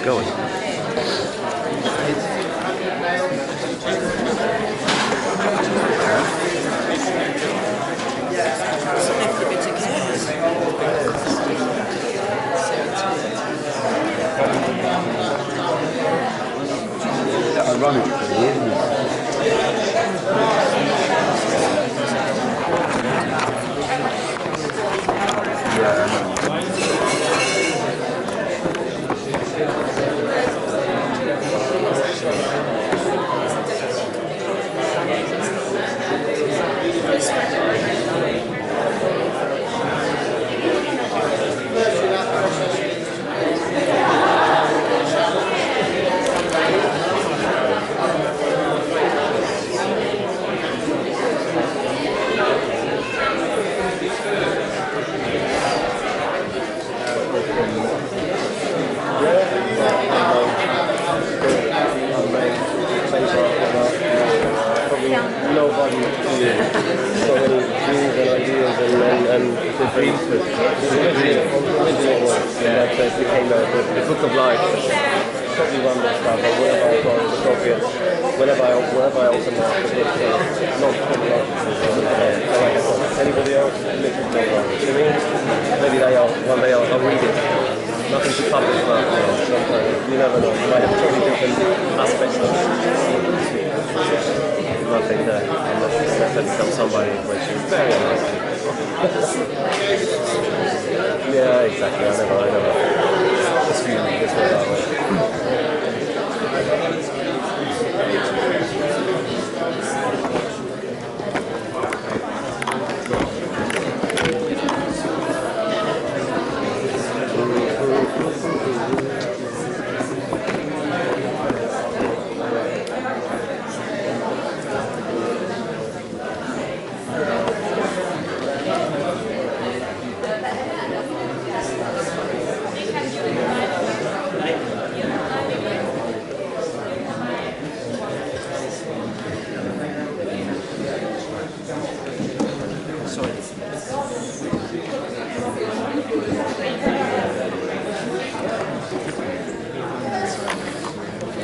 going. Ironically, isn't it?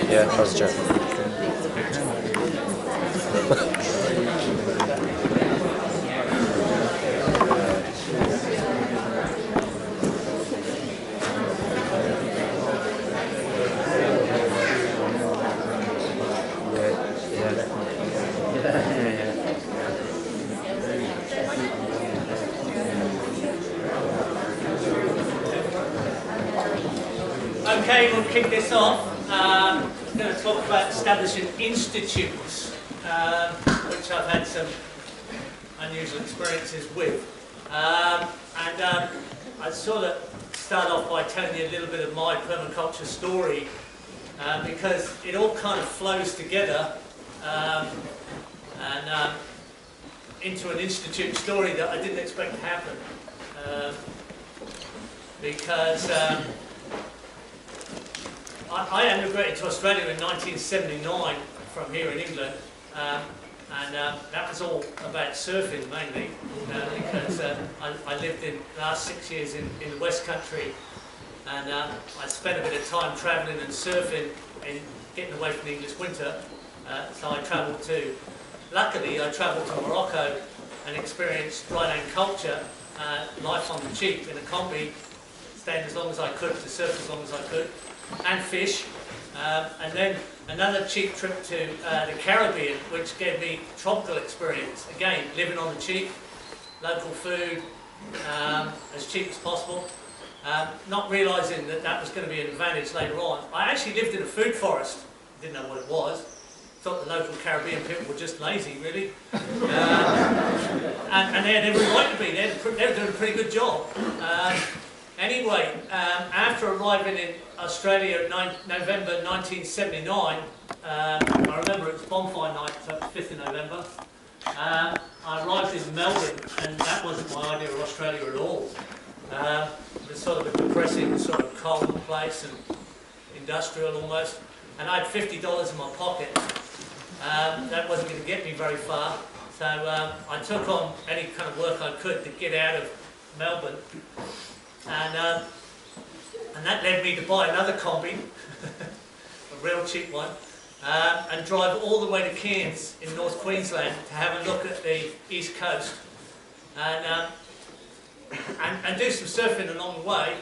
Yeah, how's Jeff? Okay, we'll kick this off. I'm going to talk about establishing institutes, which I've had some unusual experiences with. I'd sort of start off by telling you a little bit of my permaculture story, because it all kind of flows together into an institute story that I didn't expect to happen. Because I emigrated to Australia in 1979 from here in England, and that was all about surfing mainly, because I lived in the last 6 years in the West Country, and I spent a bit of time travelling and surfing and getting away from the English winter. So I travelled to, luckily I travelled to Morocco and experienced dryland culture, life on the cheap in a combi, staying as long as I could to surf as long as I could, and fish, and then another cheap trip to the Caribbean, which gave me tropical experience. Again, living on the cheap, local food, as cheap as possible, not realising that that was going to be an advantage later on. I actually lived in a food forest, didn't know what it was, thought the local Caribbean people were just lazy, really, and they had every right to be. They were doing a pretty good job. Anyway, after arriving in Australia in November 1979, I remember it was bonfire night, so it was 5th of November, I arrived in Melbourne, and that wasn't my idea of Australia at all. It was sort of a depressing, sort of cold place and industrial almost, and I had $50 in my pocket. That wasn't going to get me very far, so I took on any kind of work I could to get out of Melbourne. And And that led me to buy another combi, a real cheap one, and drive all the way to Cairns in North Queensland to have a look at the east coast and do some surfing along the way.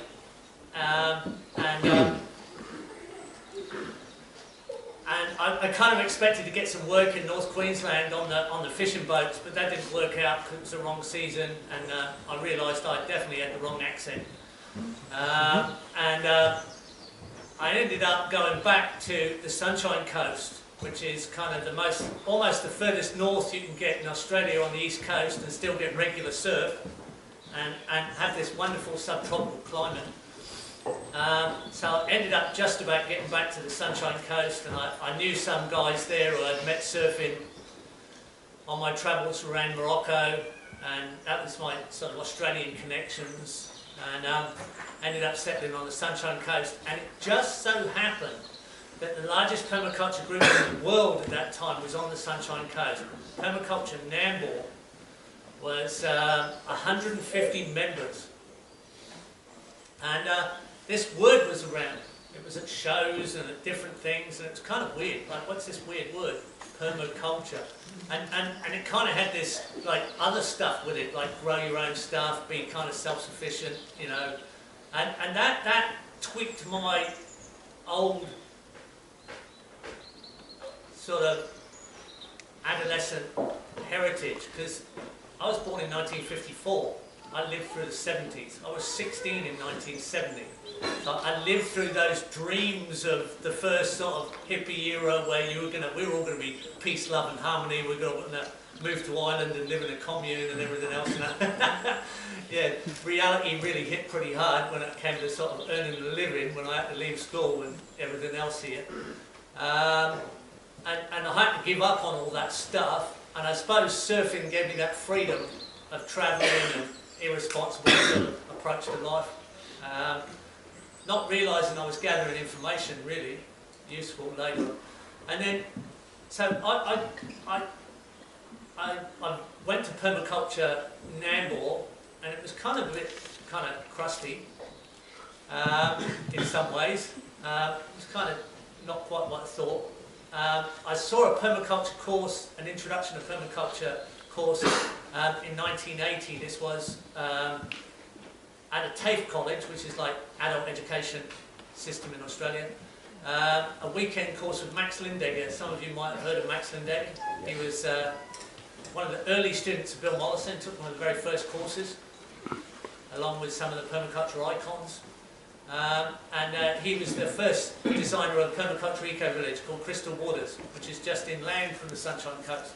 And I kind of expected to get some work in North Queensland on the fishing boats, but that didn't work out because it was the wrong season, and I realised I definitely had the wrong accent. I ended up going back to the Sunshine Coast, which is kind of almost the furthest north you can get in Australia on the east coast and still get regular surf, and have this wonderful subtropical climate. So I ended up just about getting back to the Sunshine Coast, and I knew some guys there who I'd met surfing on my travels around Morocco, and that was my sort of Australian connections, and ended up settling on the Sunshine Coast. And it just so happened that the largest permaculture group in the world at that time was on the Sunshine Coast. Permaculture Nambour was 150 members, and this word was around. It was at shows and at different things, and it was kind of weird. Like, what's this weird word? Permaculture. And it kind of had this, like, other stuff with it, like grow your own stuff, be kind of self-sufficient, you know. And that tweaked my old sort of adolescent heritage, because I was born in 1954. I lived through the 70s. I was 16 in 1970. So I lived through those dreams of the first sort of hippie era where we were all going to be peace, love and harmony. We were going to move to Ireland and live in a commune and everything else. Yeah, reality really hit pretty hard when it came to sort of earning a living when I had to leave school and everything else here. And I had to give up on all that stuff. And I suppose surfing gave me that freedom of travelling and irresponsible sort of approach to life. Not realising I was gathering information really useful later. And then, so I went to Permaculture Nambour, and it was kind of a bit crusty in some ways. It was kind of not quite what I thought. I saw a permaculture course, an introduction to permaculture course in 1980. This was at a TAFE college, which is like adult education system in Australia. A weekend course with Max Lindegger. Some of you might have heard of Max Lindegger. He was one of the early students of Bill Molison, took one of the very first courses, along with some of the permaculture icons. He was the first designer of a permaculture eco-village called Crystal Waters, which is just inland from the Sunshine Coast.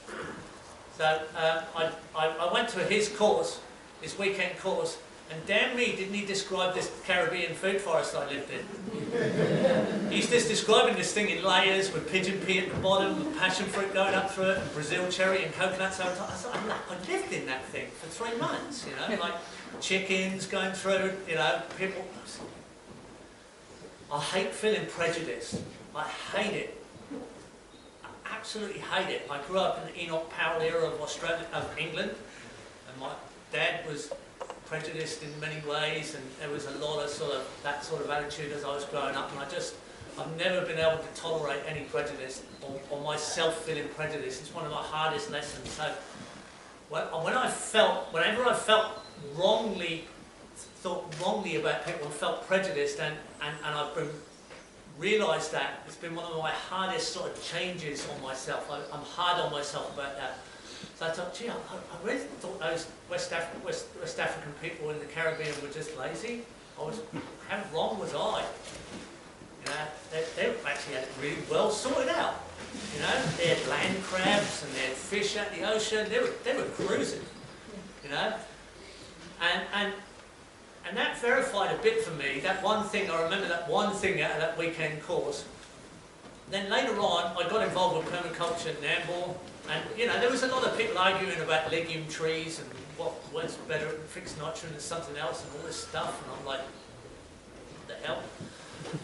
So I went to his course, his weekend course, and damn me didn't he describe this Caribbean food forest I lived in. He's just describing this thing in layers with pigeon pea at the bottom, with passion fruit going up through it, and Brazil cherry and coconuts over top. I lived in that thing for 3 months, you know, like chickens going through, you know, people. I hate feeling prejudiced. I hate it. I absolutely hate it. I grew up in the Enoch Powell era of England, and my dad was prejudiced in many ways, and there was a lot of that sort of attitude as I was growing up, and I've never been able to tolerate any prejudice or myself feeling prejudiced. It's one of my hardest lessons. So whenever I felt thought wrongly about people and felt prejudiced, and I've realised that it's been one of my hardest sort of changes on myself. I'm hard on myself about that. So I thought, gee, I really thought those West African people in the Caribbean were just lazy. How wrong was I? You know, they actually had it really well sorted out. You know, they had land crabs and they had fish out the ocean. They were cruising. You know, and that verified a bit for me. That one thing, I remember that one thing out of that weekend course. Then later on, I got involved with Permaculture Nambour, and you know, there was a lot of people arguing about legume trees and what's better, fixed nitrogen than something else, and all this stuff. And I'm like, what the hell?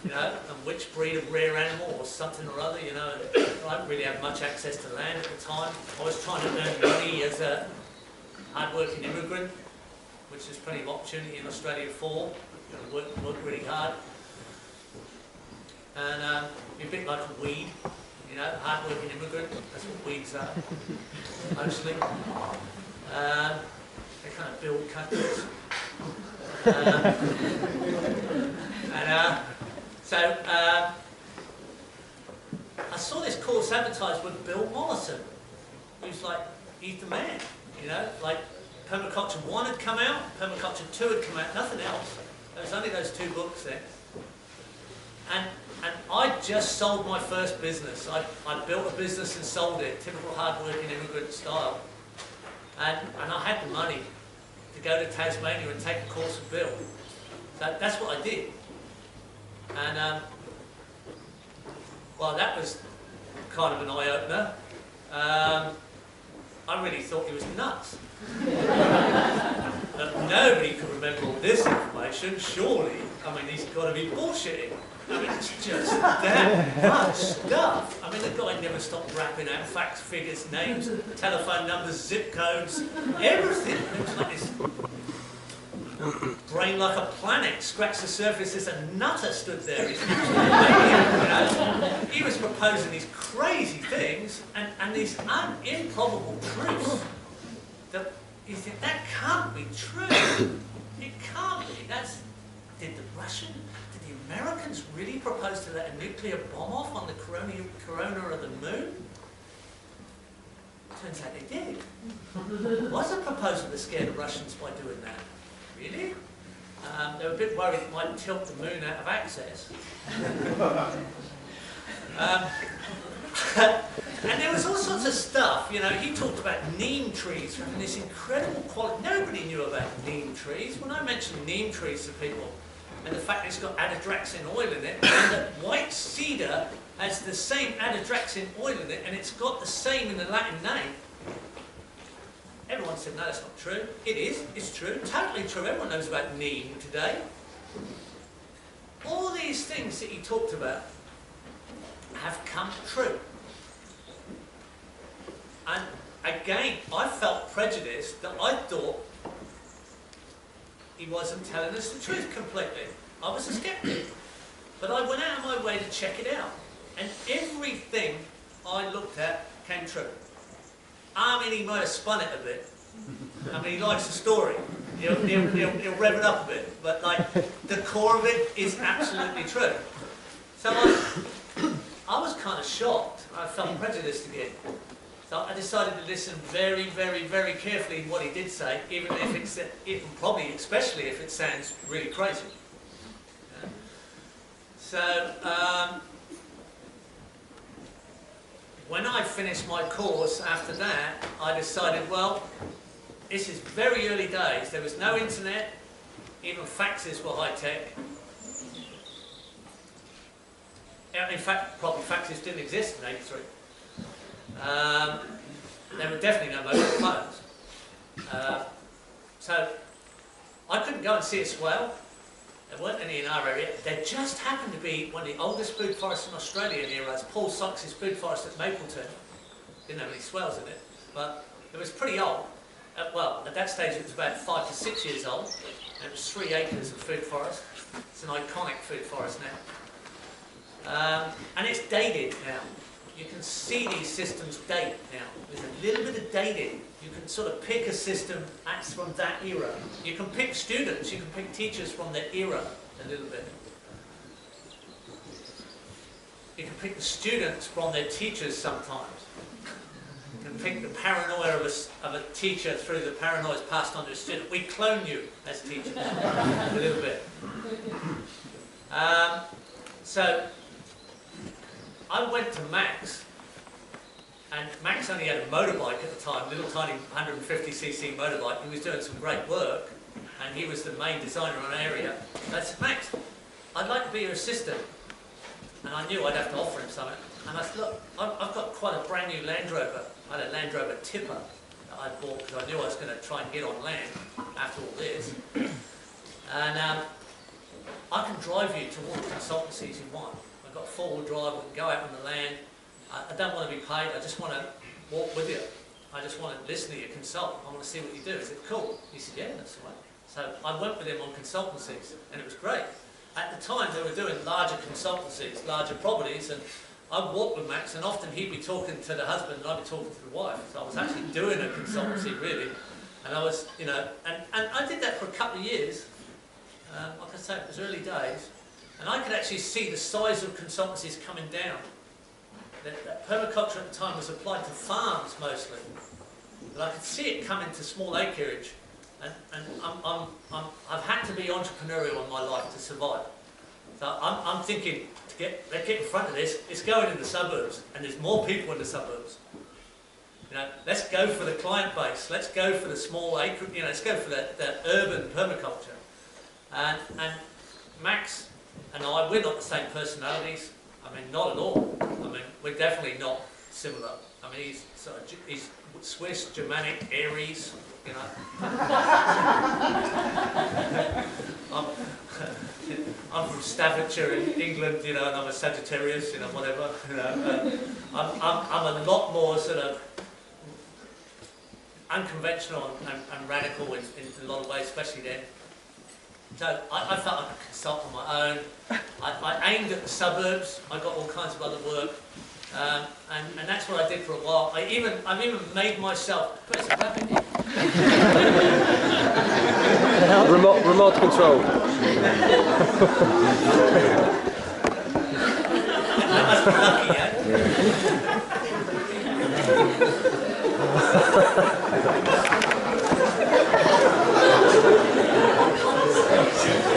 You know, and which breed of rare animal or something or other, you know. I didn't really have much access to land at the time. I was trying to earn money as a hard-working immigrant. which there's plenty of opportunity in Australia for. You've got to work really hard. And you're a bit like a weed, you know, hard-working immigrant. That's what weeds are, mostly. They kind of build countries. So I saw this course advertised with Bill Molison, who's like, he's the man, you know, like Permaculture 1 had come out, Permaculture 2 had come out, nothing else. There was only those 2 books there. And I just sold my first business. I built a business and sold it, typical hard-working immigrant style. And I had the money to go to Tasmania and take a course with Bill. So that's what I did. And, well, that was kind of an eye-opener. I really thought he was nuts. Nobody could remember all this information, surely. I mean, he's got to be bullshitting. I mean, it's just that much stuff. I mean, the guy never stopped rapping out facts, figures, names, telephone numbers, zip codes, everything. It was like this brain like a planet, scratched the surface as a nutter stood there. He's he was proposing these crazy things and these improbable truths that you think, that can't be true. It can't be. Did the Americans really propose to let a nuclear bomb off on the corona of the moon? Turns out they did. Was a proposal to scare the Russians by doing that? Really? They were a bit worried it might tilt the moon out of access. And there was all sorts of stuff, you know, he talked about neem trees having this incredible quality. Nobody knew about neem trees. When I mentioned neem trees to people, and the fact it's got adadraxin oil in it, and that white cedar has the same adadraxin oil in it, and it's got the same in the Latin name, everyone said, no, that's not true. It is, it's true, totally true. Everyone knows about neem today. All these things that he talked about have come true. And again, I felt prejudiced that I thought he wasn't telling us the truth completely. I was a skeptic. But I went out of my way to check it out. And everything I looked at came true. I mean, he might have spun it a bit. I mean, he likes the story. He'll rev it up a bit. But, like, the core of it is absolutely true. So I was kind of shocked. I felt prejudiced again. So I decided to listen very, very, very carefully to what he did say, even if probably especially if it sounds really crazy. Yeah. So when I finished my course after that, I decided, well, this is very early days. There was no internet, even faxes were high tech. In fact, probably faxes didn't exist in '83. There were definitely no mobile phones. So I couldn't go and see a swale. There weren't any in our area. There just happened to be one of the oldest food forests in Australia near us, Paul Sox's food forest at Mapleton. Didn't have any swales in it, but it was pretty old. Well, at that stage it was about 5 to 6 years old, and it was 3 acres of food forest. It's an iconic food forest now. And it's dated now. You can see these systems date now. There's a little bit of dating. You can sort of pick a system that's from that era. You can pick students, you can pick teachers from their era a little bit. You can pick the students from their teachers sometimes. You can pick the paranoia of a teacher through the paranoia passed on to a student. We clone you as teachers a little bit. So I went to Max, and Max only had a motorbike at the time, little tiny 150cc motorbike. He was doing some great work, and he was the main designer on the area. And I said, Max, I'd like to be your assistant. And I knew I'd have to offer him something. And I said, look, I've got quite a brand new Land Rover. I had a Land Rover tipper that I bought because I knew I was going to try and get on land after all this. And I can drive you to all the consultancies you want. I've got 4-wheel drive, we can go out on the land. I don't want to be paid, I just want to walk with you. I just want to listen to you, consult. I want to see what you do. Is it cool? He said, yeah, that's all right. So I went with him on consultancies, and it was great. At the time, they were doing larger consultancies, larger properties, and I'd walk with Max, and often he'd be talking to the husband, and I'd be talking to the wife. So I was actually doing a consultancy, really. And I was, you know, and I did that for a couple of years. Like I say, it was early days. And I could actually see the size of consultancies coming down. That permaculture at the time was applied to farms mostly. But I could see it coming to small acreage. And I've had to be entrepreneurial in my life to survive. So I'm thinking, let's get in front of this. It's going in the suburbs, and there's more people in the suburbs. You know, let's go for the client base. Let's go for the small acre. You know, let's go for the urban permaculture. And Max and I, we're not the same personalities. I mean, not at all. I mean, we're definitely not similar. I mean, he's Swiss, Germanic, Aries. You know. I'm from Staffordshire in England, you know, and I'm a Sagittarius, you know, whatever. You know, I'm a lot more sort of unconventional and radical in a lot of ways, especially then. So I felt I could consult on my own. I aimed at the suburbs. I got all kinds of other work, and that's what I did for a while. I've even made myself. Where's the rabbit here? Remote control. I must be lucky, yeah?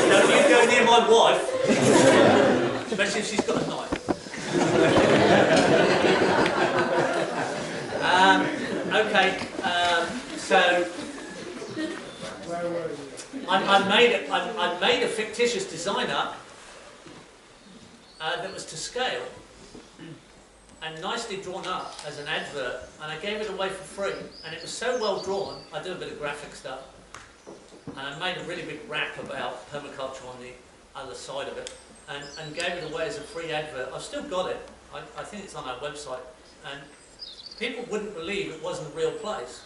Don't you go near my wife, especially if she's got a knife. Okay, so I made a fictitious design up that was to scale and nicely drawn up as an advert, and I gave it away for free, and it was so well drawn. I do a bit of graphic stuff, and I made a really big rap about permaculture on the other side of it, and gave it away as a free advert. I've still got it. I think it's on our website, and people wouldn't believe it wasn't a real place.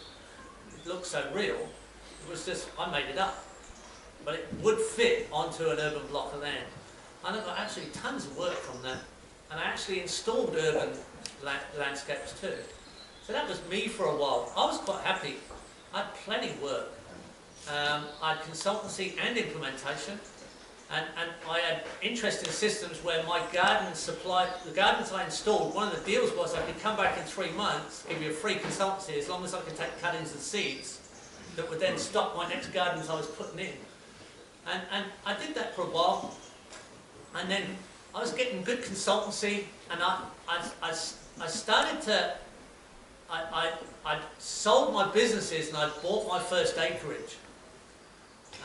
It looked so real. It was just, I made it up. But it would fit onto an urban block of land. And I got actually tons of work from that. And I actually installed urban landscapes too. So that was me for a while. I was quite happy. I had plenty of work. I had consultancy and implementation. And I had interesting systems where my garden supply, the gardens I installed, one of the deals was I could come back in 3 months, give you a free consultancy as long as I could take cuttings and seeds that would then stock my next gardens I was putting in. And I did that for a while, and then I was getting good consultancy, and I started to, I sold my businesses and I bought my first acreage.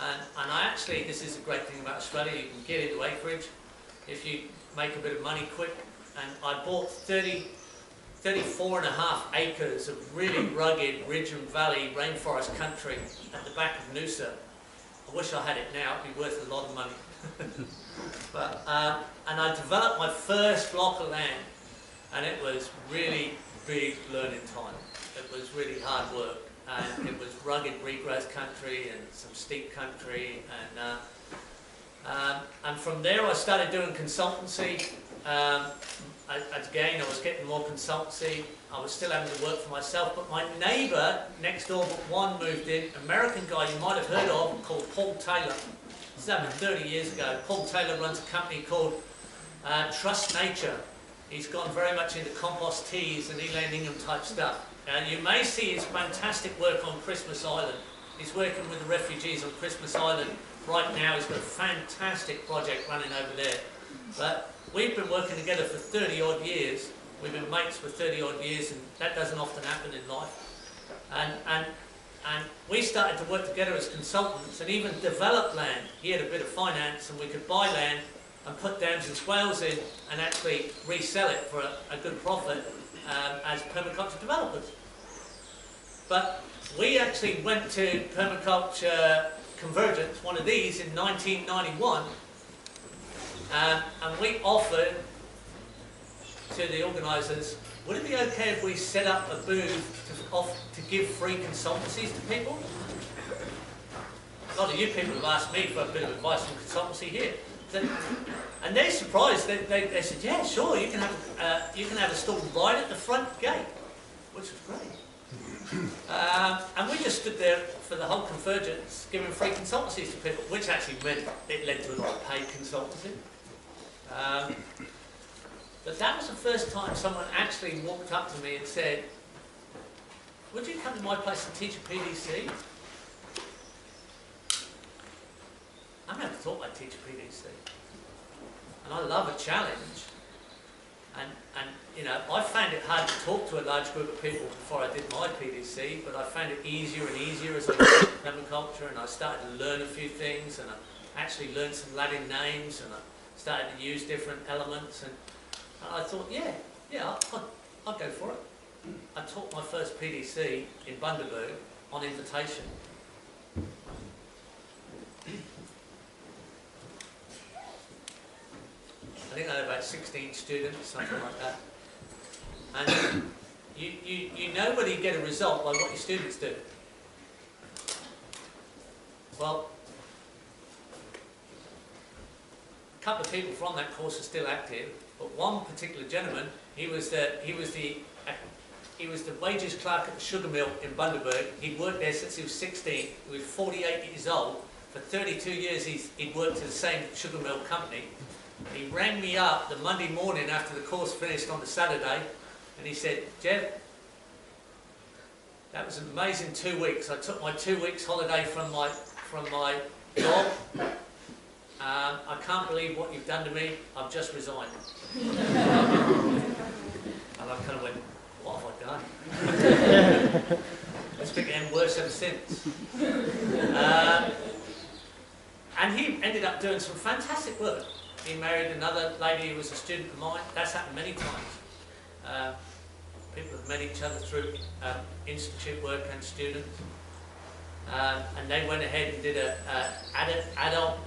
And I actually, this is a great thing about Australia, you can get into acreage if you make a bit of money quick. And I bought 34.5 acres of really rugged ridge and valley rainforest country at the back of Noosa. I wish I had it now, it'd be worth a lot of money. But, and I developed my first block of land, and it was really big learning time. It was really hard work. And it was rugged regrowth country and some steep country, and from there I started doing consultancy. Again, I was getting more consultancy. I was still having to work for myself, but my neighbour next door but one moved in, American guy you might have heard of, called Paul Taylor. This happened 30 years ago. Paul Taylor runs a company called Trust Nature. He's gone very much into compost teas and Eland Ingham type stuff. And you may see his fantastic work on Christmas Island. He's working with the refugees on Christmas Island right now. He's got a fantastic project running over there. But we've been working together for 30 odd years. We've been mates for 30 odd years, and that doesn't often happen in life. And we started to work together as consultants and even develop land. He had a bit of finance, and we could buy land and put dams and swales in and actually resell it for a good profit. As permaculture developers. But we actually went to Permaculture Convergence, one of these, in 1991, and we offered to the organisers, would it be okay if we set up a booth to give free consultancies to people? a lot of you people have asked me for a bit of advice from consultancy here. And they're surprised. They said, yeah, sure, you can have a stall right at the front gate, which was great. And we just stood there for the whole convergence, giving free consultancies to people, which actually meant it led to a lot of paid consultancy. But that was the first time someone actually walked up to me and said, would you come to my place and teach a PDC? I never thought I'd teach a PDC. And I love a challenge. And you know, I found it hard to talk to a large group of people before I did my PDC, but I found it easier and easier as I did permaculture, and I started to learn a few things, and I actually learned some Latin names, and I started to use different elements, and I thought, yeah, I'll go for it. I taught my first PDC in Bundaberg on invitation. I think I had about 16 students, something like that. And you know whether you get a result by what your students do. Well, a couple of people from that course are still active, but one particular gentleman, he was the wages clerk at the sugar mill in Bundaberg. He'd worked there since he was 16. He was 48 years old. For 32 years he'd worked at the same sugar mill company. He rang me up the Monday morning after the course finished on the Saturday, and he said, Geoff, that was an amazing 2 weeks. I took my 2 weeks holiday from my job. I can't believe what you've done to me. I've just resigned. And I kind of went, what have I done? It's become worse ever since. And he ended up doing some fantastic work. He married another lady who was a student of mine. That's happened many times. People have met each other through institute work and students. And they went ahead and did an adult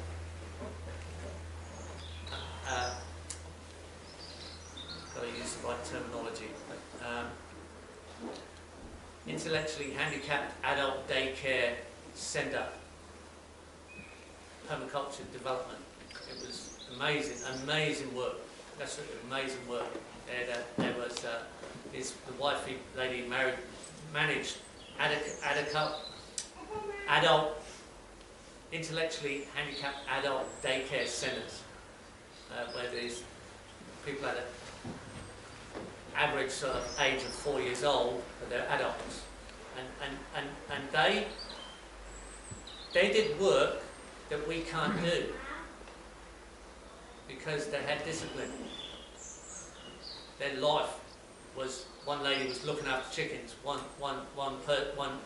got to use the right terminology. Intellectually handicapped adult daycare centre, permaculture development. It was amazing work. Absolutely amazing work. There was the wifey lady managed adult intellectually handicapped adult daycare centres, where these people at an average sort of age of 4 years old, but they're adults, and they did work that we can't do because they had discipline. Their life was, one lady was looking after chickens, one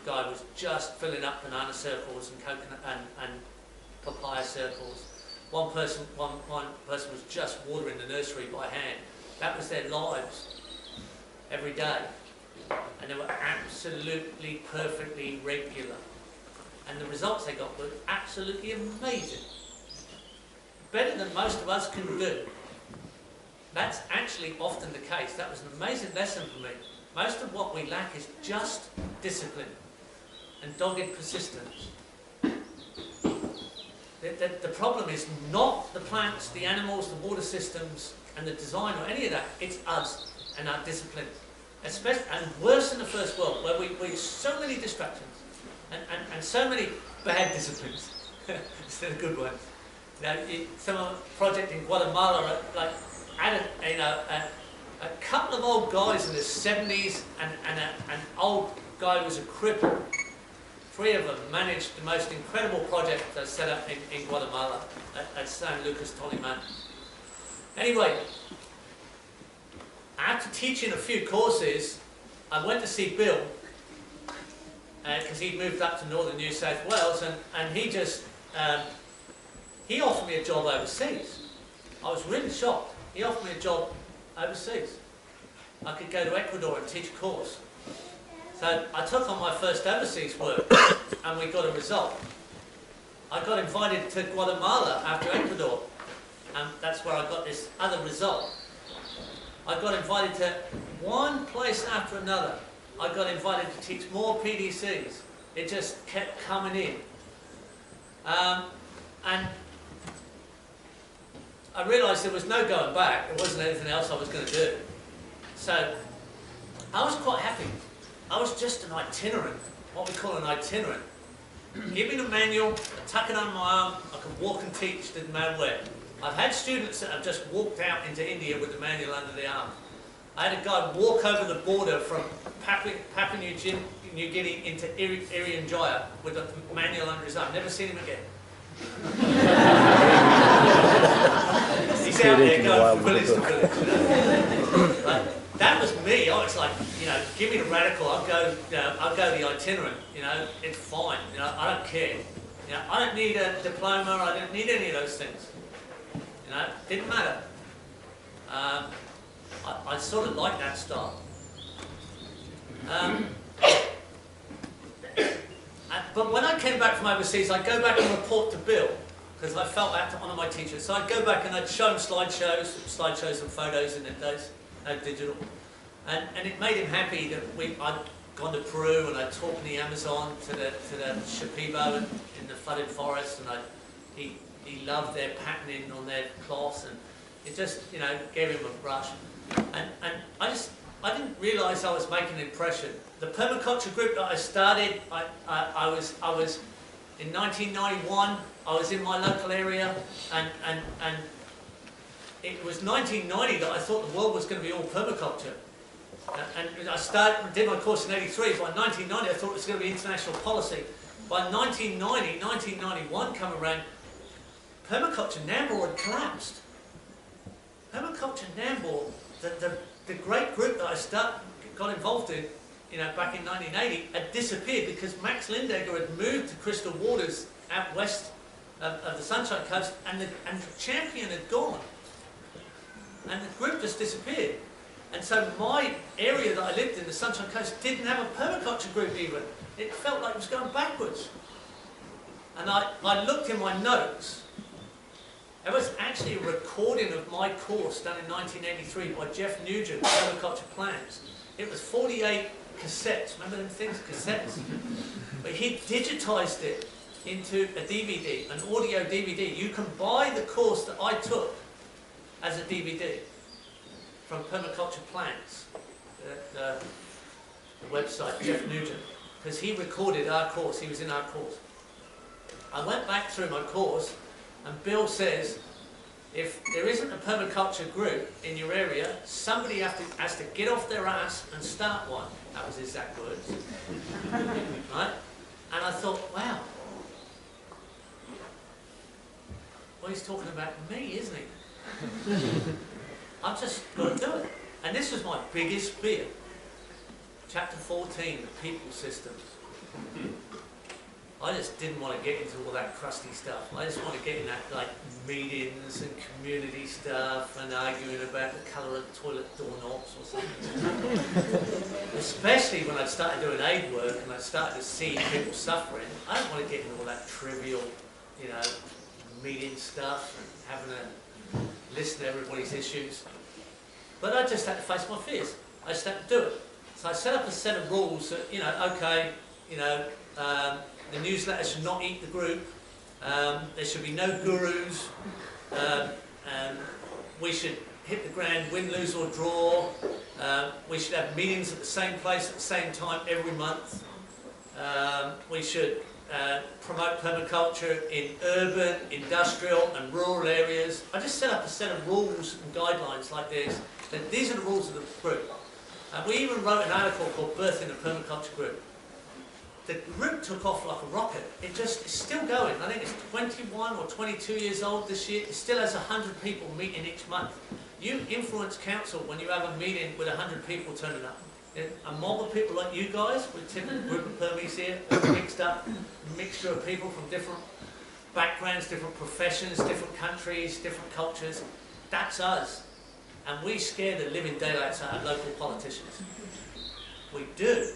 guy was just filling up banana circles and coconut and papaya circles. One person was just watering the nursery by hand. That was their lives every day, and they were absolutely perfectly regular, and the results they got were absolutely amazing, better than most of us can do. That's actually often the case. That was an amazing lesson for me. Most of what we lack is just discipline and dogged persistence. The problem is not the plants, the animals, the water systems and the design or any of that. It's us and our discipline. Especially, and worse in the first world, where we have so many distractions and so many bad disciplines instead of good ones. Now, some project in Guatemala, like, a couple of old guys in their 70s and an old guy who was a cripple. Three of them managed the most incredible project they set up in Guatemala at San Lucas Toliman. Anyway, after teaching a few courses, I went to see Bill because he'd moved up to northern New South Wales, and he offered me a job overseas. I was really shocked. He offered me a job overseas. I could go to Ecuador and teach a course. So I took on my first overseas work, and we got a result. I got invited to Guatemala after Ecuador, and that's where I got this other result. I got invited to one place after another. I got invited to teach more PDCs. It just kept coming in. And I realised there was no going back. There wasn't anything else I was going to do. So I was quite happy. I was just an itinerant, what we call an itinerant. Give me the manual, I tuck it under my arm, I could walk and teach, didn't matter where. I've had students that have just walked out into India with the manual under the arm. I had a guy walk over the border from Papua New Guinea into Irian Jaya with a manual under his arm. Never seen him again. He's out there going from village to village. You know? Like, that was me. I was like, you know, give me the radical. I'll go the itinerant. You know, it's fine. You know, I don't care. You know, I don't need a diploma. I don't need any of those things. You know, it didn't matter. I sort of like that style. But when I came back from overseas, I'd go back and report to Bill, because I felt that to honour my teachers. So I'd go back and I'd show him slideshows and photos in the days, digital. And it made him happy that I'd gone to Peru and I'd talked in the Amazon to the Shipibo in the flooded forest, and he loved their patterning on their cloths, and it just, you know, gave him a rush. And I didn't realise I was making an impression. The permaculture group that I started, I was in 1991. I was in my local area, and it was 1990 that I thought the world was going to be all permaculture. And I did my course in '83. By 1990, I thought it was going to be international policy. By 1990, 1991 come around, permaculture Nambour had collapsed. Permaculture Nambour, the great group that I got involved in, you know, back in 1980, had disappeared because Max Lindegger had moved to Crystal Waters out west of the Sunshine Coast, and the champion had gone, and the group just disappeared. And so my area that I lived in, the Sunshine Coast, didn't have a permaculture group even. It felt like it was going backwards. And I looked in my notes. There was actually a recording of my course done in 1983 by Geoff Nugent, Permaculture Plans. It was 48 cassettes. Remember them things? Cassettes. But he digitised it into a DVD, an audio DVD. You can buy the course that I took as a DVD from Permaculture Plans, the website, Geoff Nugent, because he recorded our course. He was in our course. I went back through my course, and Bill says, if there isn't a permaculture group in your area, somebody has to get off their ass and start one. That was his exact words. Right? And I thought, wow. Well, he's talking about me, isn't he? I've just got to do it. And this was my biggest fear. Chapter 14, the people systems. I just didn't want to get into all that crusty stuff. I just want to get in that, like, meetings and community stuff and arguing about the colour of the toilet doorknobs or something. Especially when I started doing aid work and I started to see people suffering. I don't want to get into all that trivial, you know, meeting stuff and having to listen to everybody's issues. But I just had to face my fears. I just had to do it. So I set up a set of rules that, you know, okay, you know, the newsletter should not eat the group. There should be no gurus. We should hit the ground, win, lose or draw. We should have meetings at the same place at the same time every month. We should promote permaculture in urban, industrial and rural areas. I just set up a set of rules and guidelines like this. That these are the rules of the group. We even wrote an article called Birthing a Permaculture Group. The group took off like a rocket. It's still going. I think it's 21 or 22 years old this year. It still has 100 people meeting each month. You influence council when you have a meeting with 100 people turning up. A mob of people like you guys, with a typical group of permies here, mixed up, a mixture of people from different backgrounds, different professions, different countries, different cultures. That's us. And we scare the living daylights out of local politicians. We do.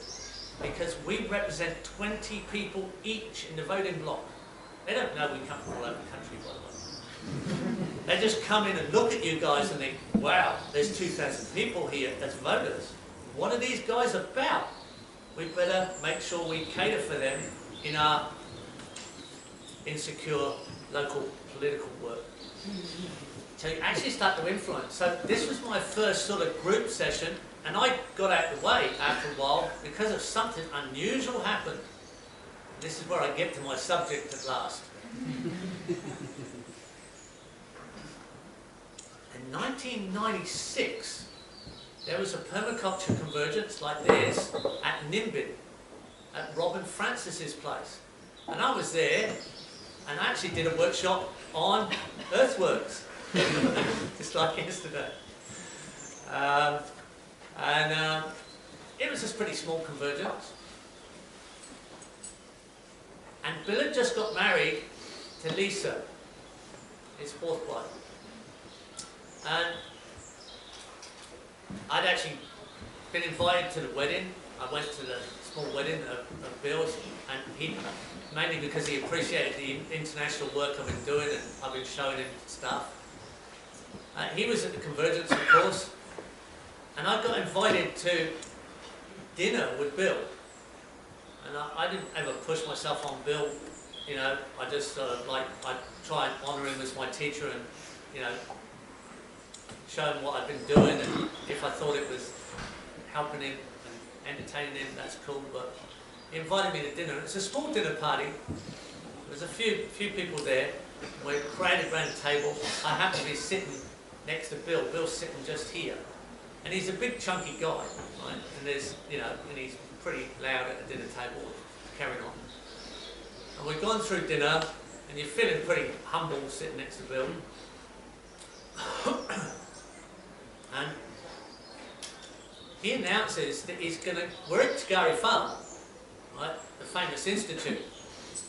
Because we represent 20 people each in the voting block. They don't know we come from all over the country, by the way. They just come in and look at you guys and think, wow, there's 2,000 people here as voters. What are these guys about? We better make sure we cater for them in our insecure local political work. So you actually start to influence. So this was my first sort of group session, and I got out of the way after a while because of something unusual happened. This is where I get to my subject at last. In 1996, there was a permaculture convergence like this at Nimbin, at Robin Francis's place. And I was there, and I actually did a workshop on earthworks, just like yesterday. It was a pretty small convergence. And Bill had just got married to Lisa, his fourth wife. And I'd actually been invited to the wedding. I went to the small wedding of Bill's, and he, mainly because he appreciated the international work I've been doing and I've been showing him stuff. He was at the convergence, of course, and I got invited to dinner with Bill. And I didn't ever push myself on Bill, you know. I just sort of like, I try and honour him as my teacher and, you know, show him what I've been doing, and if I thought it was helping him and entertaining him, that's cool. But he invited me to dinner. It's a small dinner party. There was a few people there. We're crowded around the table. I happen to be sitting next to Bill. Bill's sitting just here. And he's a big chunky guy, right? And there's, you know, and he's pretty loud at the dinner table, carrying on. And we've gone through dinner, and you're feeling pretty humble sitting next to Bill. And he announces that he's going to, we're at Tagari Farm, right? The famous institute,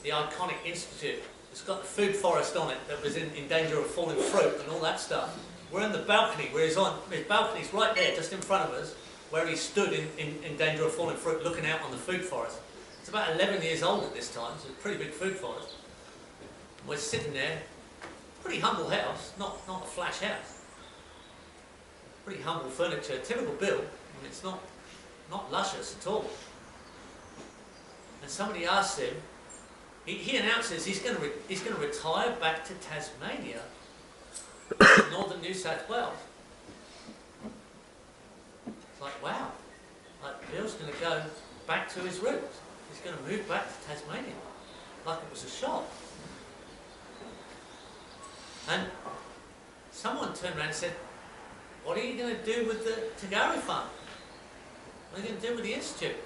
the iconic institute. It's got the food forest on it that was in danger of falling fruit and all that stuff. We're in the balcony where he's on, his balcony's right there, just in front of us, where he stood in danger of falling fruit, looking out on the food forest. It's about 11 years old at this time, so it's a pretty big food forest. We're sitting there, pretty humble house, not a flash house. Pretty humble furniture, typical Bill. I mean, it's not luscious at all. And somebody asks him, he announces he's going to retire back to Tasmania, northern New South Wales. It's like, wow, like Bill's going to go back to his roots. He's going to move back to Tasmania, like it was a shot. And someone turned around and said, what are you going to do with the Tagari Farm? What are you going to do with the institute?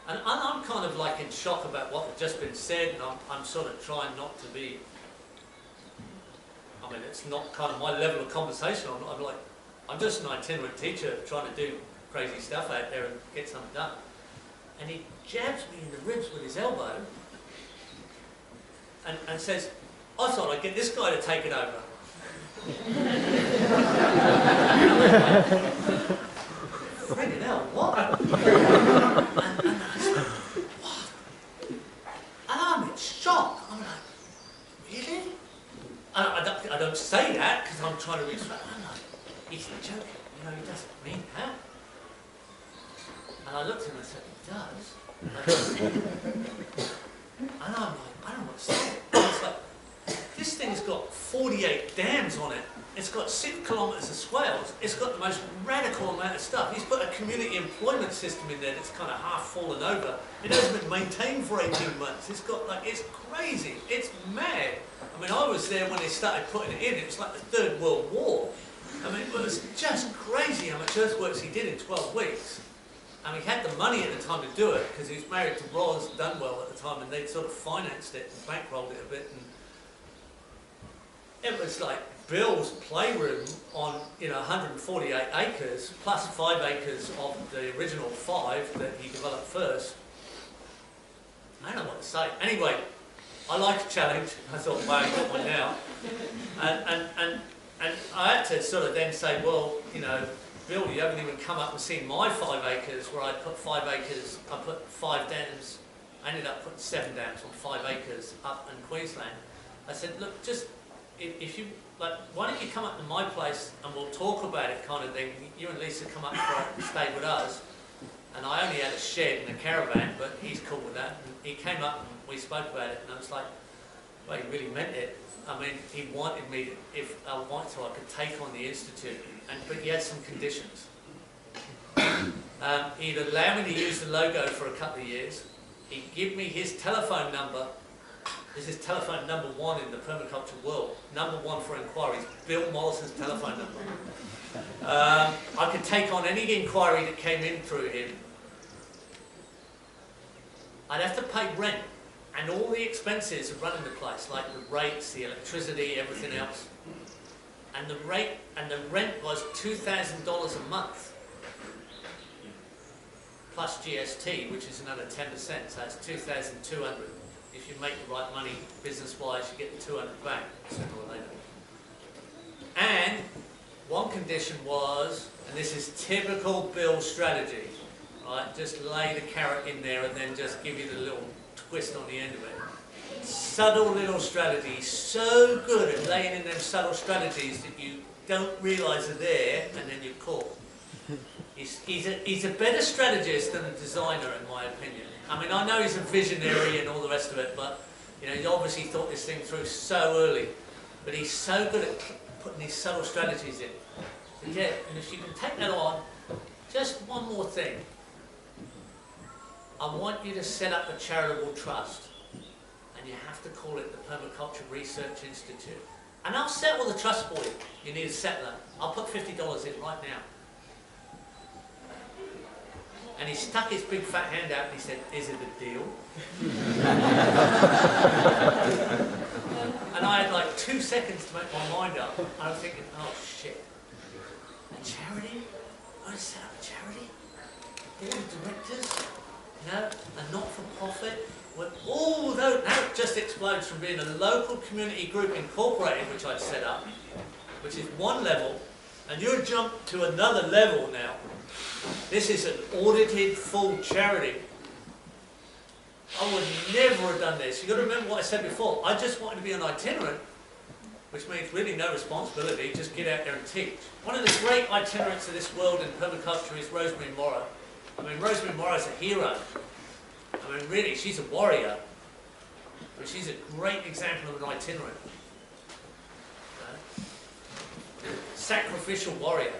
And I'm kind of like in shock about what had just been said, and I'm sort of trying not to be, I mean, it's not kind of my level of conversation. I'm just an itinerant teacher trying to do crazy stuff out there and get something done. And he jabs me in the ribs with his elbow and says, I thought I'd get this guy to take it over. Friggin' hell, what? And I said, what? And I'm in shock. I'm like, really? And I don't say that because I'm trying to reach back. I'm like, he's joking, you know, he doesn't mean that. And I looked at him and said, he does. And I'm like, I don't know what to say. It's like, this thing's got 48 dams on it. It's got 6 kilometres of swales. It's got the most radical amount of stuff. He's put a community employment system in there that's kind of half fallen over. It hasn't been maintained for 18 months. It's got like, it's crazy. It's mad. I mean, I was there when they started putting it in. It was like the Third World War. I mean, it was just crazy how much earthworks he did in 12 weeks. And he had the money at the time to do it because he was married to Ros Dunwell at the time, and they'd sort of financed it and bankrolled it a bit. And it was like Bill's playroom on, you know, 148 acres plus 5 acres of the original 5 that he developed first. I don't know what to say. Anyway, I like a challenge. I thought, wow, I got one now. And I had to sort of then say, well, you know, Bill, you haven't even come up and seen my 5 acres where I put 5 acres, I put 5 dams, I ended up putting 7 dams on 5 acres up in Queensland. I said, look, just, if you, like, why don't you come up to my place and we'll talk about it kind of thing. You and Lisa come up for stay with us. And I only had a shed and a caravan, but he's cool with that. And he came up and we spoke about it, and I was like, well, he really meant it. I mean, he wanted me, if I wanted to, I could take on the Institute, but he had some conditions. He'd allow me to use the logo for a couple of years. He'd give me his telephone number. This is telephone number 1 in the permaculture world. Number 1 for inquiries, Bill Molison's telephone number. I could take on any inquiry that came in through him. I'd have to pay rent and all the expenses of running the place, like the rates, the electricity, everything else. And the rent was $2,000 a month, plus GST, which is another 10%, so that's $2,200. If you make the right money business-wise, you get the 200 back sooner or later. And one condition was, and this is typical Bill strategy, right? Just lay the carrot in there and then just give you the little twist on the end of it. Subtle little strategies, so good at laying in them subtle strategies that you don't realise are there, and then you're caught. He's a better strategist than a designer, in my opinion. I mean, I know he's a visionary and all the rest of it, but you know, he obviously thought this thing through so early. But he's so good at putting these subtle strategies in. So yeah, and if you can take that on, just one more thing. I want you to set up a charitable trust, and you have to call it the Permaculture Research Institute. And I'll settle the trust for you. You need a settler. I'll put $50 in right now. And he stuck his big fat hand out and he said, "Is it a deal?" And I had like 2 seconds to make my mind up. And I was thinking, oh shit, a charity? I want to set up a charity? Board of directors? You know, a not-for-profit? Oh, no, now it just explodes from being a local community group incorporated, which I'd set up, which is one level, and you're jumped to another level now. This is an audited full charity. I would never have done this. You've got to remember what I said before. I just wanted to be an itinerant, which means really no responsibility, just get out there and teach. One of the great itinerants of this world in permaculture is Rosemary Morrow. I mean, Rosemary Morrow's a hero. I mean, really, she's a warrior. But she's a great example of an itinerant. Sacrificial warrior.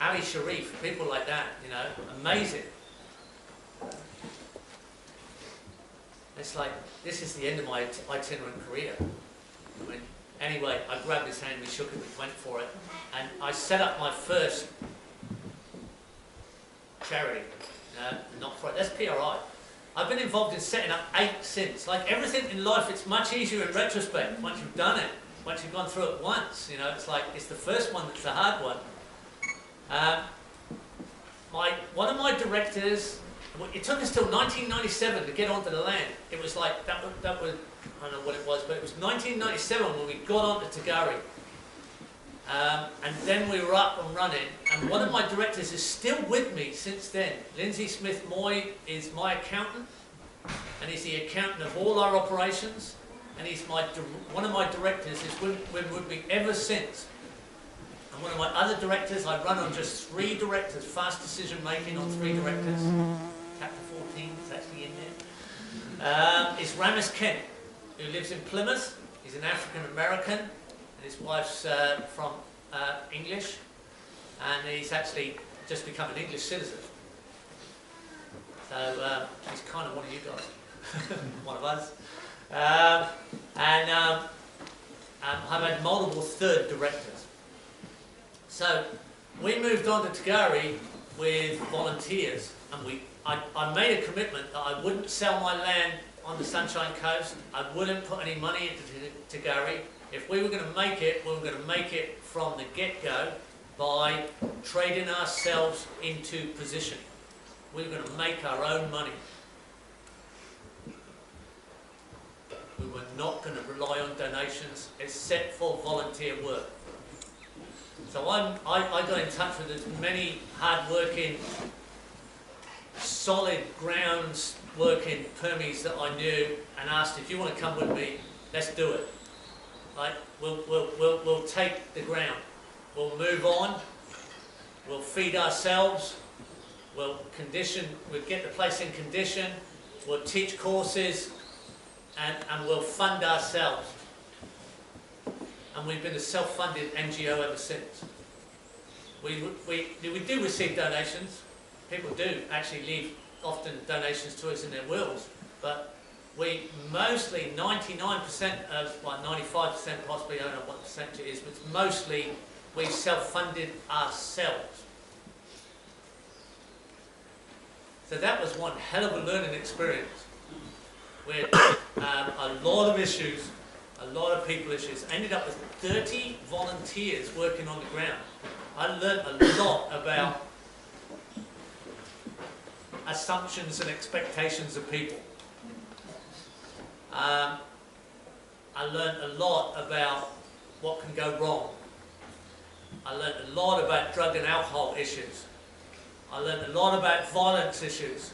Ali Sharif, people like that, you know, amazing. It's like, this is the end of my itinerant career. I mean, anyway, I grabbed his hand, we shook it, we went for it, and I set up my first charity, not for it, that's PRI. I've been involved in setting up 8 since. Like everything in life, it's much easier in retrospect, once you've done it, once you've gone through it once, you know, it's like, it's the first one that's the hard one. One of my directors, it took us till 1997 to get onto the land. It was like, that was, I don't know what it was, but it was 1997 when we got onto Tagari. And then we were up and running, and one of my directors is still with me since then. Lindsay Smith-Moy is my accountant, and he's the accountant of all our operations, and he's one of my directors has been with me ever since. And one of my other directors, I run on just 3 directors, fast decision making on 3 directors. Chapter 14 is actually in there. Is Ramis Kent, who lives in Plymouth. He's an African American, and his wife's from English, and he's actually just become an English citizen. So he's kind of one of you guys, one of us. I've had multiple 3rd directors. So we moved on to Tagari with volunteers, and I made a commitment that I wouldn't sell my land on the Sunshine Coast. I wouldn't put any money into Tagari. If we were going to make it, we were going to make it from the get-go by trading ourselves into position. We were going to make our own money. We were not going to rely on donations except for volunteer work. So I got in touch with as many hard-working, solid grounds working permies that I knew and asked, if you want to come with me, let's do it. Like, we'll take the ground. We'll move on. We'll feed ourselves. We'll get the place in condition. we'll teach courses, and we'll fund ourselves. And we've been a self-funded NGO ever since. We do receive donations. People do actually leave often donations to us in their wills, but we mostly, 99% of, well, 95% possibly, I don't know what the percentage it is, but it's mostly we self-funded ourselves. So that was one hell of a learning experience. We had a lot of issues, a lot of people issues. Ended up with 30 volunteers working on the ground. I learned a lot about assumptions and expectations of people. I learned a lot about what can go wrong. I learned a lot about drug and alcohol issues. I learned a lot about violence issues.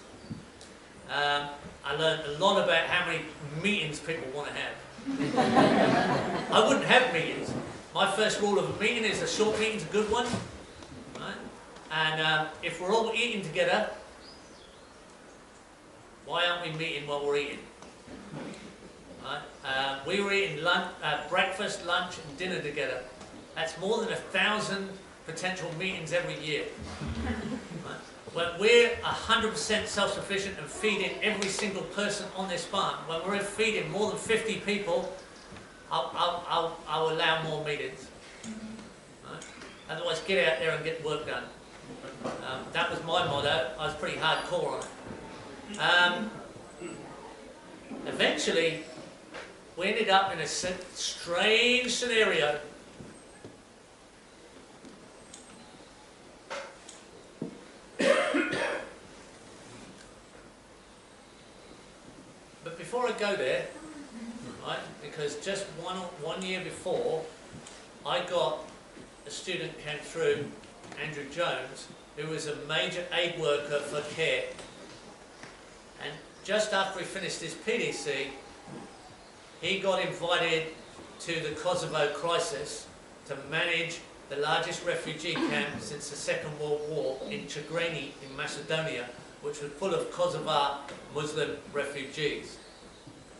I learned a lot about how many meetings people want to have. I wouldn't have meetings. My first rule of a meeting is a short meeting's a good one. Right? And if we're all eating together, why aren't we meeting while we're eating? Right? We were eating breakfast, lunch and dinner together. That's more than 1,000 potential meetings every year. Right? When we're 100% self-sufficient and feeding every single person on this farm, when we're feeding more than 50 people, I'll allow more meetings. Right? Otherwise, get out there and get work done. That was my motto. I was pretty hardcore on it. Eventually, we ended up in a strange scenario. But before I go there, right, because just one year before, I got a student came through, Andrew Jones, who was a major aid worker for CARE. And just after he finished his PDC, he got invited to the Kosovo crisis to manage the largest refugee camp since the Second World War in Chigrani in Macedonia, which was full of Kosovar Muslim refugees.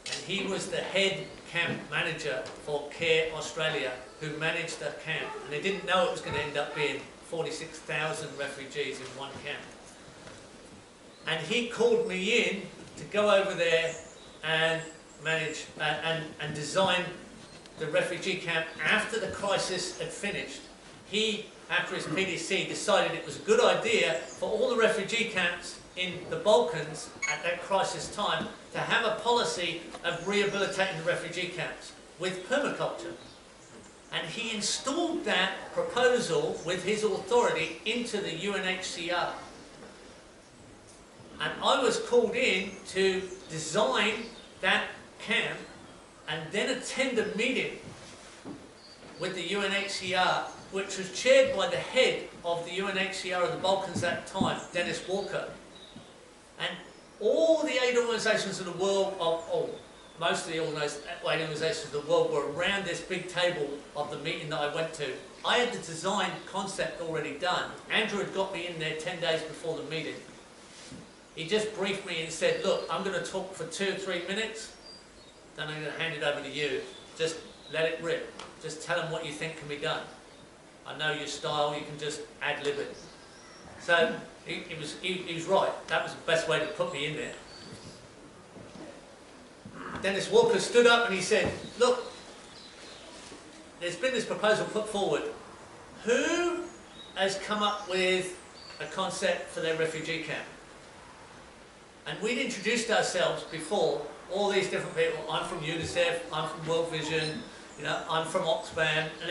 And he was the head camp manager for CARE Australia, who managed the camp. And they didn't know it was going to end up being 46,000 refugees in one camp. And he called me in to go over there and manage and design the refugee camp after the crisis had finished. He, after his PDC, decided it was a good idea for all the refugee camps in the Balkans at that crisis time to have a policy of rehabilitating the refugee camps with permaculture. And he installed that proposal with his authority into the UNHCR. And I was called in to design that camp and then attend a meeting with the UNHCR, which was chaired by the head of the UNHCR of the Balkans at the time, Dennis Walker. And all the aid organisations of the world, most of the aid organisations of the world were around this big table of the meeting that I went to. I had the design concept already done. Andrew had got me in there 10 days before the meeting. He just briefed me and said, look, I'm going to talk for 2 or 3 minutes, then I'm going to hand it over to you. Just let it rip. Just tell them what you think can be done. I know your style, you can just ad-lib it. So he was right. That was the best way to put me in there. Dennis Walker stood up and he said, look, there's been this proposal put forward. Who has come up with a concept for their refugee camp? And we'd introduced ourselves before, all these different people. I'm from UNICEF, I'm from World Vision, you know, I'm from Oxfam, and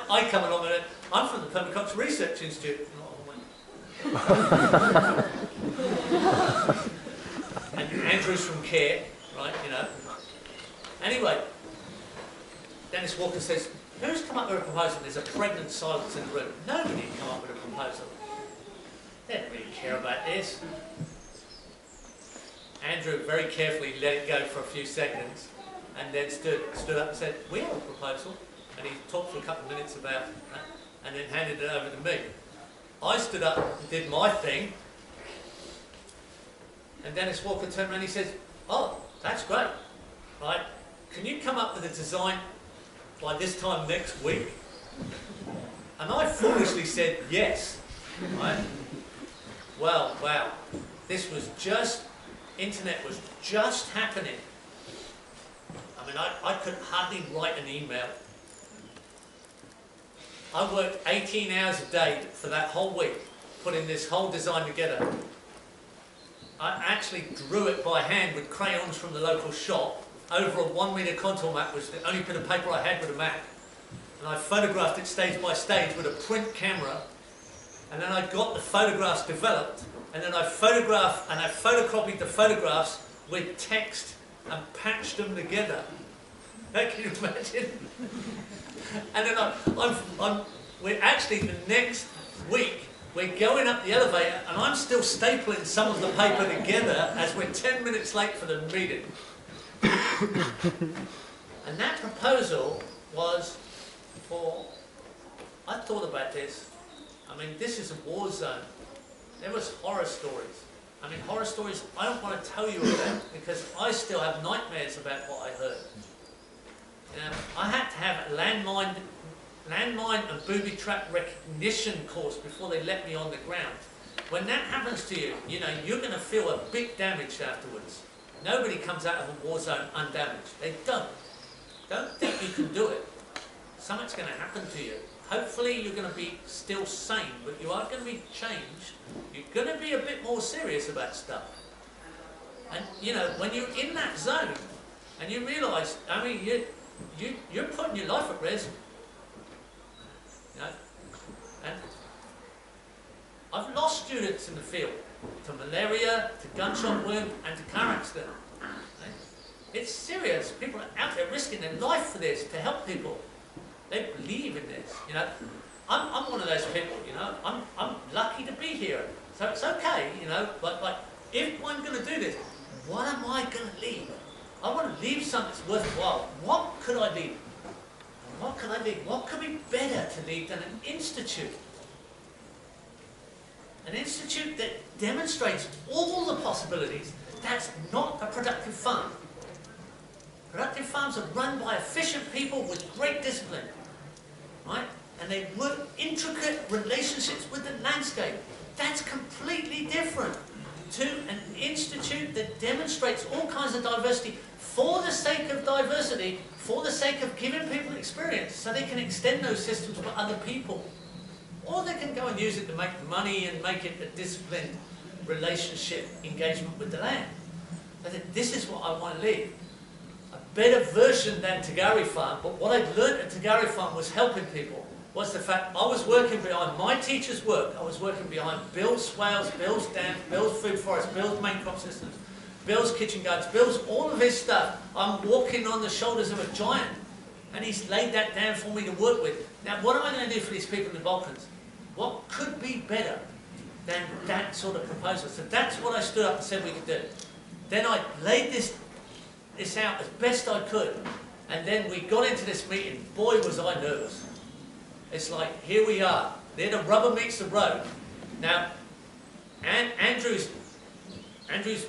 I come along with it. I'm from the Permaculture Research Institute. And Andrew's from CARE, right, you know. Anyway, Dennis Walker says, who's come up with a proposal? There's a pregnant silence in the room. Nobody come up with a proposal. They don't really care about this. Andrew very carefully let it go for a few seconds and then stood up and said, we have a proposal. And he talked for a couple of minutes about that and then handed it over to me. I stood up and did my thing. And Dennis Walker turned around and he says, oh, that's great, right? Can you come up with a design by this time next week? And I foolishly said yes, right? Well, wow, this was just, internet was just happening. I mean, I could hardly write an email. I worked 18 hours a day for that whole week, putting this whole design together. I actually drew it by hand with crayons from the local shop over a 1 metre contour map, which was the only bit of paper I had with a map. And I photographed it stage by stage with a print camera. And then I got the photographs developed. And then I photographed and I photocopied the photographs with text and patched them together. Can you imagine? And then we're actually the next week, we're going up the elevator and I'm still stapling some of the paper together as we're 10 minutes late for the meeting. And that proposal was for, I thought about this, I mean, this is a war zone. There was horror stories. I mean, horror stories I don't want to tell you about because I still have nightmares about what I heard. You know, I had to have a landmine and booby trap recognition course before they let me on the ground. When that happens to you, you know, you're going to feel a bit damaged afterwards. Nobody comes out of a war zone undamaged. They don't. Don't think you can do it. Something's going to happen to you. Hopefully you're going to be still sane, but you are going to be changed. You're going to be a bit more serious about stuff. And, you know, when you're in that zone, and you realise, I mean, you're putting your life at risk. You know? And I've lost students in the field to malaria, to gunshot wound, and to car accident. It's serious. People are out there risking their life for this, to help people. They believe in this. You know, I'm one of those people. You know, I'm lucky to be here, so it's okay. You know, but like, if I'm going to do this, what am I going to leave? I want to leave something that's worthwhile. What could I leave? What could I leave? What could be better to leave than an institute? An institute that demonstrates all the possibilities. That's not a productive farm. Productive farms are run by efficient people with great discipline, right? And they work intricate relationships with the landscape. That's completely different to an institute that demonstrates all kinds of diversity for the sake of diversity, for the sake of giving people experience, so they can extend those systems for other people. Or they can go and use it to make money and make it a disciplined relationship engagement with the land. But this is what I want to leave. A better version than Tagari Farm, but what I'd learned at Tagari Farm was helping people. Was the fact I was working behind my teacher's work. I was working behind Bill's swales, Bill's dams, Bill's food forests, Bill's main crop systems, Bill's kitchen gardens, Bill's all of his stuff. I'm walking on the shoulders of a giant. And he's laid that down for me to work with. Now, what am I going to do for these people in the Balkans? What could be better than that sort of proposal? So that's what I stood up and said we could do. Then I laid this out as best I could. And then we got into this meeting. Boy, was I nervous. It's like, here we are. There the rubber meets the road. Now, Andrew's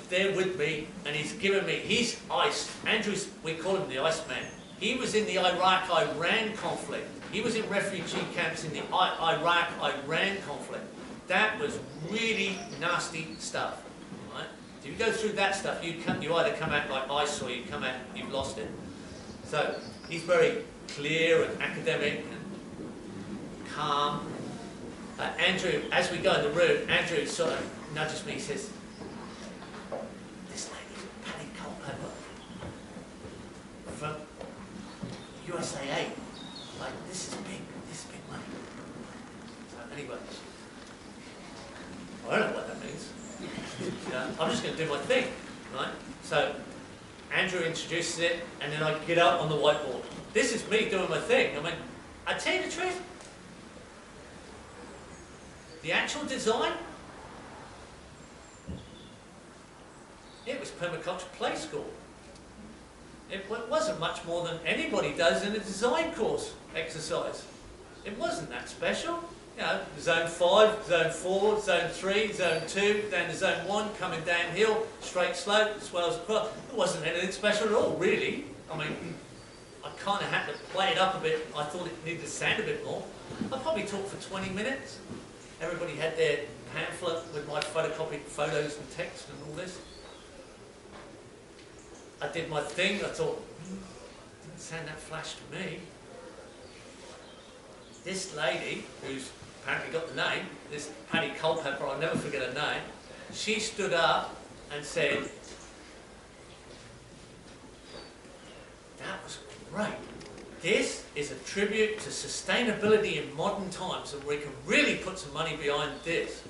there with me, and he's giving me, he's ice. Andrew's, we call him the Iceman. He was in the Iraq-Iran conflict. He was in refugee camps in the Iraq-Iran conflict. That was really nasty stuff. Right? If you go through that stuff, you either come out like ice or you come out, you've lost it. So he's very clear and academic and calm. Andrew, as we go in the room, Andrew sort of nudges me. He says, "This lady's Paddy Culpepper from USAA. Like, this is big money." So anyway, I don't know what that means. I'm just going to do my thing, right? So Andrew introduces it, and then I get up on the whiteboard. This is me doing my thing. I mean, I tell you the truth, the actual design, it was Permaculture Play School. It wasn't much more than anybody does in a design course exercise. It wasn't that special. You know, zone 5, zone 4, zone 3, zone 2, down to zone 1, coming downhill, straight slope, swells across. It wasn't anything special at all, really. I mean, I kind of had to play it up a bit. I thought it needed to sound a bit more. I probably talked for 20 minutes. Everybody had their pamphlet with my photocopied photos and text and all this. I did my thing. I thought, didn't sound that flash to me. This lady, who's apparently got the name, this Paddy Culpepper, I'll never forget her name, she stood up and said, that was great. This is a tribute to sustainability in modern times, and we can really put some money behind this.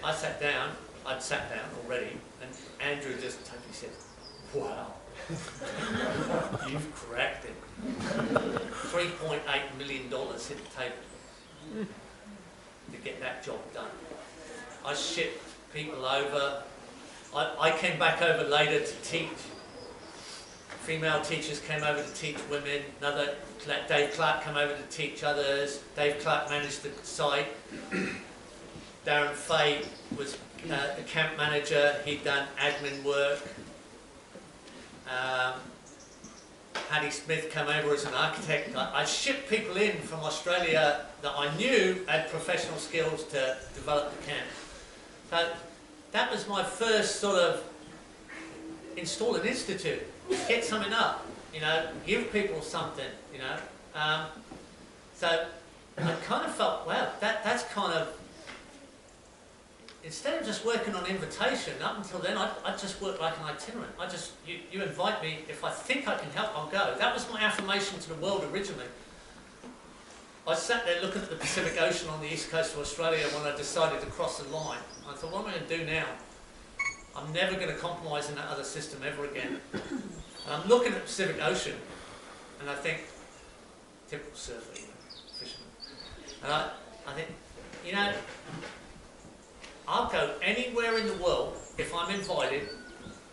I sat down, I'd sat down already, and Andrew just totally said, wow, you've cracked it. $3.8 million hit the table to get that job done. I shipped people over. I came back over later to teach. Female teachers came over to teach women. Another, Dave Clark came over to teach others. Dave Clark managed the site. Darren Fay was the camp manager. He'd done admin work. Paddy Smith came over as an architect. I shipped people in from Australia that I knew had professional skills to develop the camp. So that was my first sort of install an institute, get something up, you know, give people something, you know. So I kind of felt, wow, that's kind of, instead of just working on invitation, up until then I just worked like an itinerant. You invite me, if I think I can help, I'll go. That was my affirmation to the world originally. I sat there looking at the Pacific Ocean on the east coast of Australia when I decided to cross the line. I thought, what am I going to do now? I'm never going to compromise in that other system ever again. And I'm looking at the Pacific Ocean, and I think, typical surfer, you know, fisherman. And I think, you know, I'll go anywhere in the world if I'm invited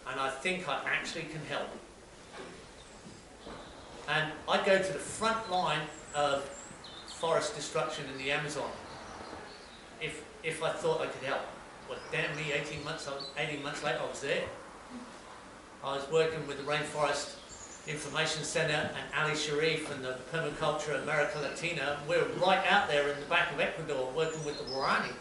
and I think I actually can help. And I go to the front line of forest destruction in the Amazon if I thought I could help. Well, damn me, 18 months later I was there. I was working with the Rainforest Information Centre and Ali Sharif and the Permaculture America Latina. We were right out there in the back of Ecuador working with the Guarani.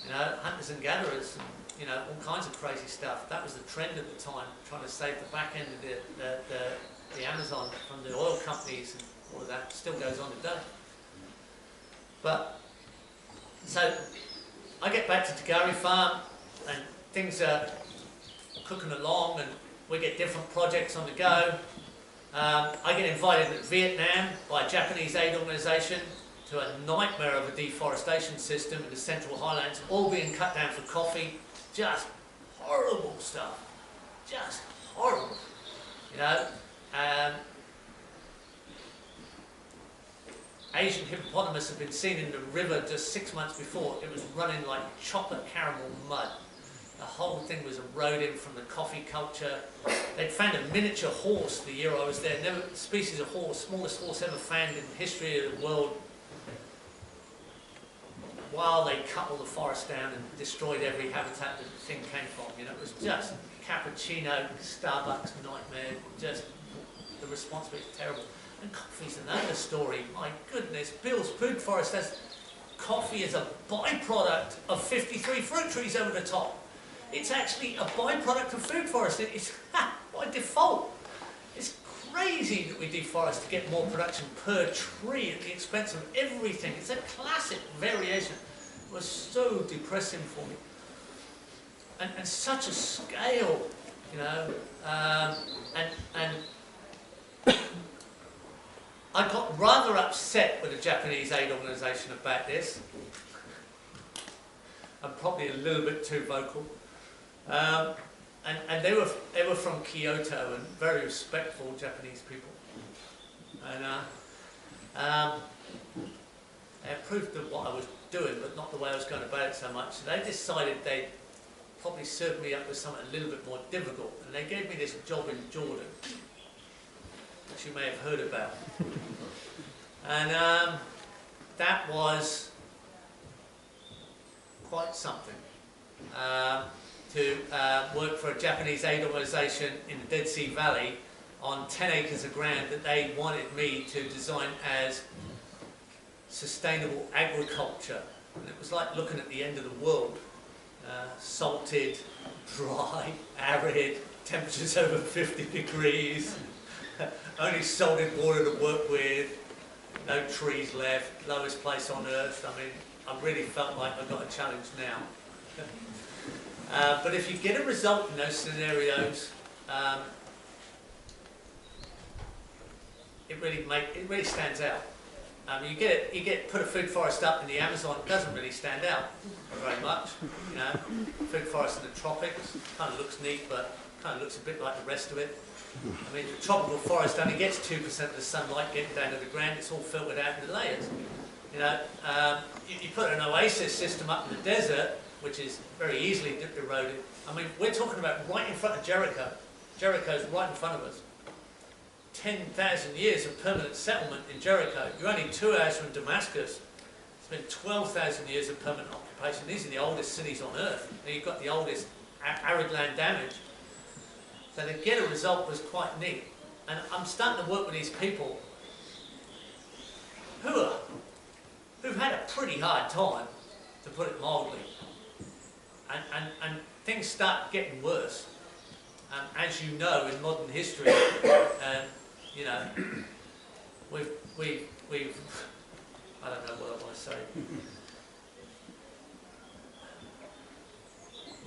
You know, hunters and gatherers, and, you know, all kinds of crazy stuff. That was the trend at the time, trying to save the back end of the Amazon from the oil companies, and all of that still goes on today. But, so, I get back to Tagari Farm, and things are cooking along, and we get different projects on the go. I get invited to Vietnam by a Japanese aid organisation to a nightmare of a deforestation system in the Central Highlands, all being cut down for coffee. Just horrible stuff. Just horrible. You know, Asian hippopotamus had been seen in the river just 6 months before. It was running like chocolate caramel mud. The whole thing was eroding from the coffee culture. They'd found a miniature horse the year I was there. Never, species of horse, smallest horse ever found in the history of the world. While they cut all the forest down and destroyed every habitat that the thing came from. You know, it was just cappuccino, Starbucks nightmare. Just the responsibility was terrible. And coffee's another story. My goodness, Bill's food forest has coffee as a byproduct of 53 fruit trees over the top. It's actually a byproduct of food forest. It's by default. It's crazy that we deforest to get more production per tree at the expense of everything. It's a classic variation. It was so depressing for me. And such a scale, you know. And I got rather upset with the Japanese aid organisation about this. I'm probably a little bit too vocal. And they were from Kyoto and very respectful Japanese people. And they approved of what I was doing, but not the way I was going about it so much. So they decided they'd probably serve me up with something a little bit more difficult. And they gave me this job in Jordan, which you may have heard about. And that was quite something. To work for a Japanese aid organisation in the Dead Sea Valley on 10 acres of ground that they wanted me to design as sustainable agriculture. And it was like looking at the end of the world. Salted, dry, arid, temperatures over 50 degrees, only salted water to work with, no trees left, lowest place on earth. I mean, I really felt like I got a challenge now. But if you get a result in those scenarios, it really stands out. You get put a food forest up in the Amazon, it doesn't really stand out very much. You know, food forest in the tropics kind of looks neat, but kind of looks a bit like the rest of it. I mean, the tropical forest only gets 2% of the sunlight getting down to the ground. It's all filtered out in the layers. You know, you put an oasis system up in the desert, which is very easily eroded. I mean, we're talking about right in front of Jericho. Jericho's right in front of us. 10,000 years of permanent settlement in Jericho. You're only 2 hours from Damascus. It's been 12,000 years of permanent occupation. These are the oldest cities on earth. And you've got the oldest arid land damage. So to get a result was quite neat. And I'm starting to work with these people who've had a pretty hard time, to put it mildly. And things start getting worse. As you know, in modern history, you know, we've I don't know what I want to say.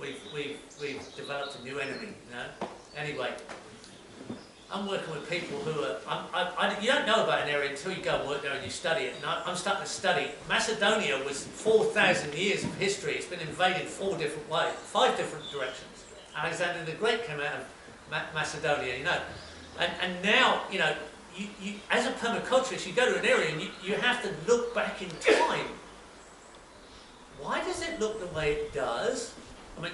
We've developed a new enemy, you know. Anyway, I'm working with people who are, you don't know about an area until you go and work there and you study it. And I'm starting to study. Macedonia was 4,000 years of history. It's been invaded 4 different ways, 5 different directions. Alexander the Great came out of Macedonia, you know. And now, you know, you as a permaculturist, you go to an area and you have to look back in time. Why does it look the way it does? I mean,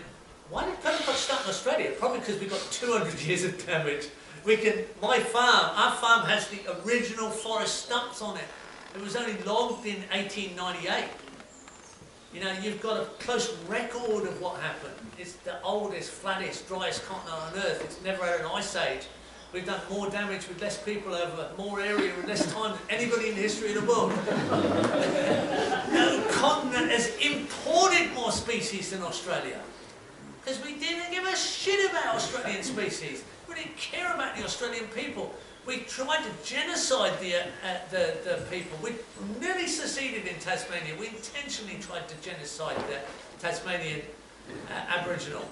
why did permaculture start in Australia? Probably because we've got 200 years of damage. Our farm has the original forest stumps on it. It was only logged in 1898. You know, you've got a close record of what happened. It's the oldest, flattest, driest continent on Earth. It's never had an ice age. We've done more damage with less people over more area with less time than anybody in the history of the world. No continent has imported more species than Australia. Because we didn't give a shit about Australian species. We didn't care about the Australian people. We tried to genocide the people. We nearly succeeded in Tasmania. We intentionally tried to genocide the Tasmanian Aboriginal.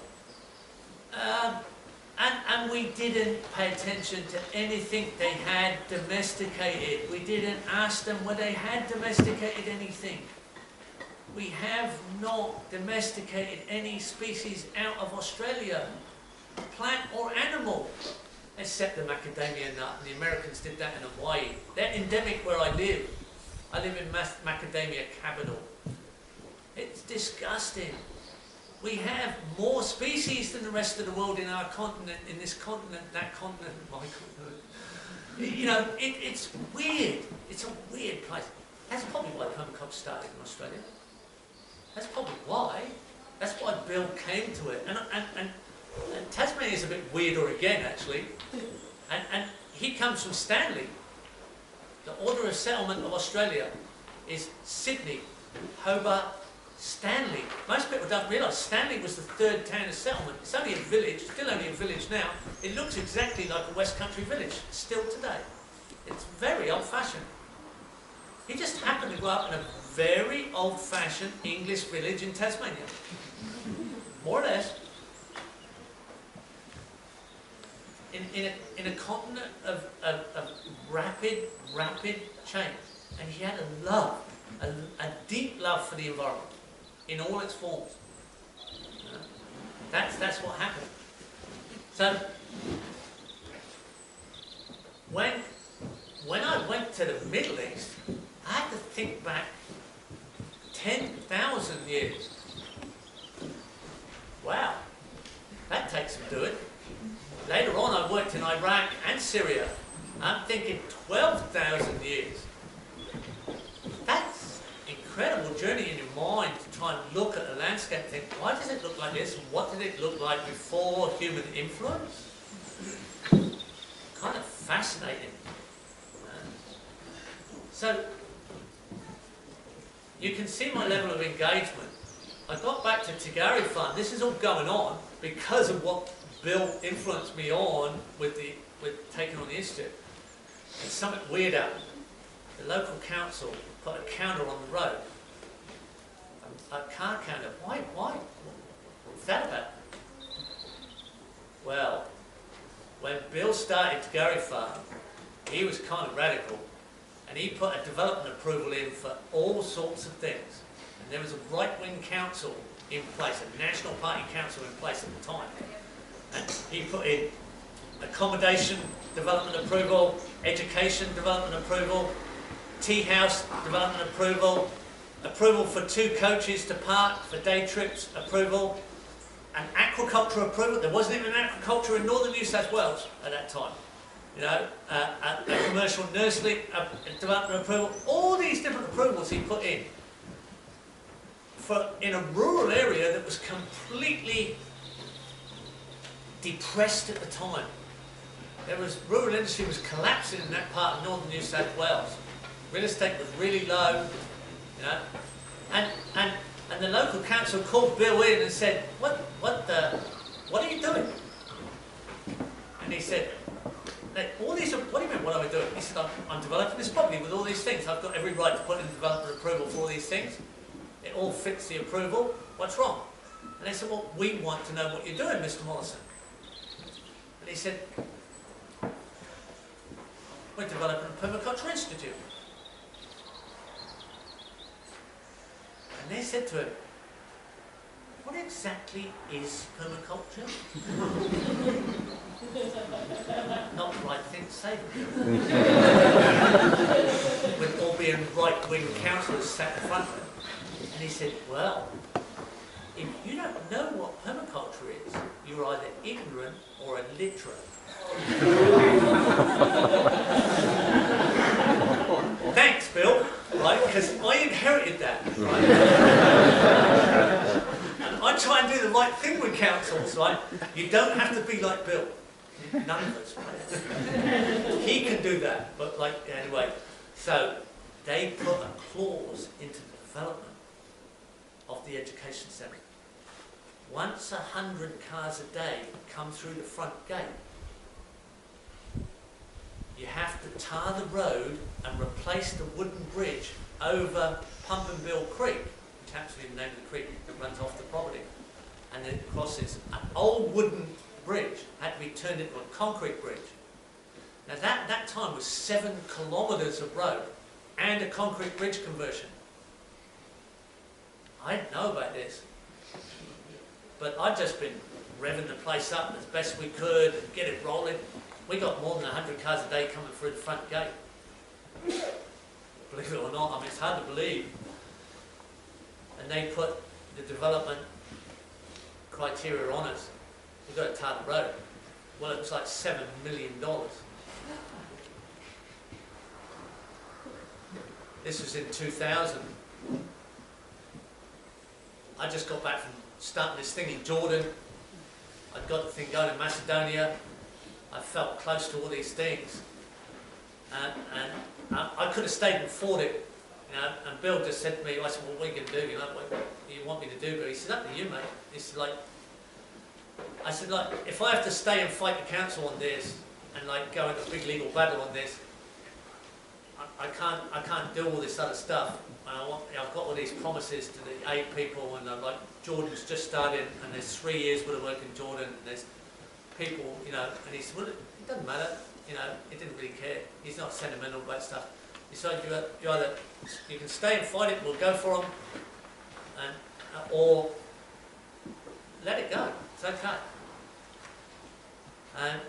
And we didn't pay attention to anything they had domesticated. We didn't ask them whether they had domesticated anything. We have not domesticated any species out of Australia, plant or animal, except the macadamia nut. And the Americans did that in Hawaii. They're endemic where I live. I live in macadamia capital. It's disgusting. We have more species than the rest of the world in our continent, in this continent, that continent, my continent. You know, it's weird. It's a weird place. That's probably why permaculture started in Australia. That's probably why. That's why Bill came to it. And Tasmania is a bit weirder again, actually. And he comes from Stanley. The order of settlement of Australia is Sydney, Hobart, Stanley. Most people don't realise Stanley was the 3rd town of settlement. It's only a village, still only a village now. It looks exactly like a West Country village, still today. It's very old-fashioned. He just happened to grow up in a very old-fashioned English village in Tasmania. More or less. In a continent of rapid change. And he had a love, a deep love for the environment, in all its forms. That's what happened. So, when I went to the Middle East, I had to think back 10,000 years. Wow, that takes some doing. Later on, I worked in Iraq and Syria. I'm thinking 12,000 years. That's incredible journey in your mind to try and look at a landscape and think, why does it look like this? And what did it look like before human influence? Kind of fascinating. So, you can see my level of engagement. I got back to Tigari Farm. This is all going on because of what Bill influenced me on with taking on the institute. And something weird happened. The local council put a counter on the road. A car counter. Why? What's that about? Well, when Bill started Tigari Farm, he was kind of radical. And he put a development approval in for all sorts of things. And there was a right-wing council in place, a National Party council in place at the time. And he put in accommodation development approval, education development approval, tea house development approval, approval for 2 coaches to park for day trips approval, and aquaculture approval. There wasn't even aquaculture in northern New South Wales at that time. You know, a commercial nursery development approval. All these different approvals he put in in a rural area that was completely depressed at the time. Rural industry was collapsing in that part of northern New South Wales. Real estate was really low, you know, and the local council called Bill in and said, what are you doing? And he said, all these are, what do you mean, what am I doing? He said, I'm developing this property with all these things. I've got every right to put in development approval for all these things. It all fits the approval. What's wrong? And they said, well, we want to know what you're doing, Mr. Molison. And he said, we're developing a Permaculture Institute. And they said to him, what exactly is permaculture? Not the right thing to say. With all being right-wing councillors sat in front of him. And he said, well, if you don't know what permaculture is, you're either ignorant or illiterate. Thanks, Bill, right? Because I inherited that, right? And I try and do the right thing with councils, right? You don't have to be like Bill. None of us, right? He can do that, but anyway. So they put a clause into the development of the education centre. Once 100 cars a day come through the front gate, you have to tar the road and replace the wooden bridge over Pumpenbill Creek, which happens to be the name of the creek that runs off the property. And then it crosses an old wooden bridge, had to be turned into a concrete bridge. Now that time was 7 kilometres of road and a concrete bridge conversion. I didn't know about this, but I'd just been revving the place up as best we could and get it rolling. We got more than 100 cars a day coming through the front gate. Believe it or not, I mean, it's hard to believe. And they put the development criteria on us. We've got to tar the road. Well, it was like $7 million. This was in 2000. I just got back from starting this thing in Jordan. I'd got the thing going in Macedonia. I felt close to all these things. And I could have stayed and fought it. You know, and Bill just said to me, I said, well, what are you going to do? You know, what do you want me to do? But he said, up to you, mate. He said, I said, if I have to stay and fight the council on this and go into a big legal battle on this, I can't do all this other stuff. And I've got all these promises to the aid people, and Jordan's just started, and there's 3 years worth of work in Jordan, and there's people, you know, and he said, well, it doesn't matter, you know, he didn't really care. He's not sentimental about stuff. He said, you can stay and fight it, we'll go for them, or let it go. It's okay.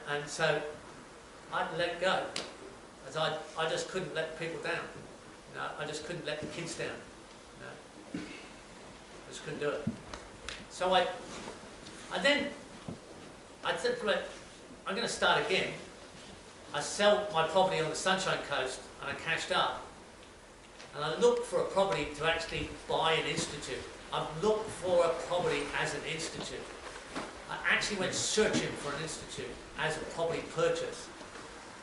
And so I let it go. As I just couldn't let people down. You know, I just couldn't let the kids down. You know? I just couldn't do it. So I said, I'm going to start again. I sell my property on the Sunshine Coast and I cashed up. and I look for a property to actually buy an institute. I've looked for a property as an institute. I actually went searching for an institute as a property purchase.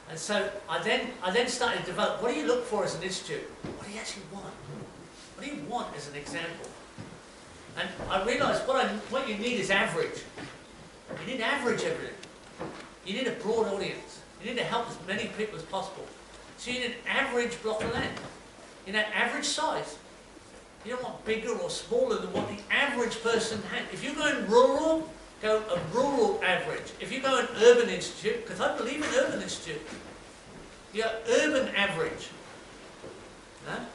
And so I then started to develop, what do you look for as an institute? What do you actually want? What do you want as an example? And I realised what you need is average. You need average everything. You need a broad audience. You need to help as many people as possible. So you need an average block of land. You know, average size. You don't want bigger or smaller than what the average person had. If you're going rural, go a rural average. If you go an urban institute, because I believe in urban institute, you go urban average. No?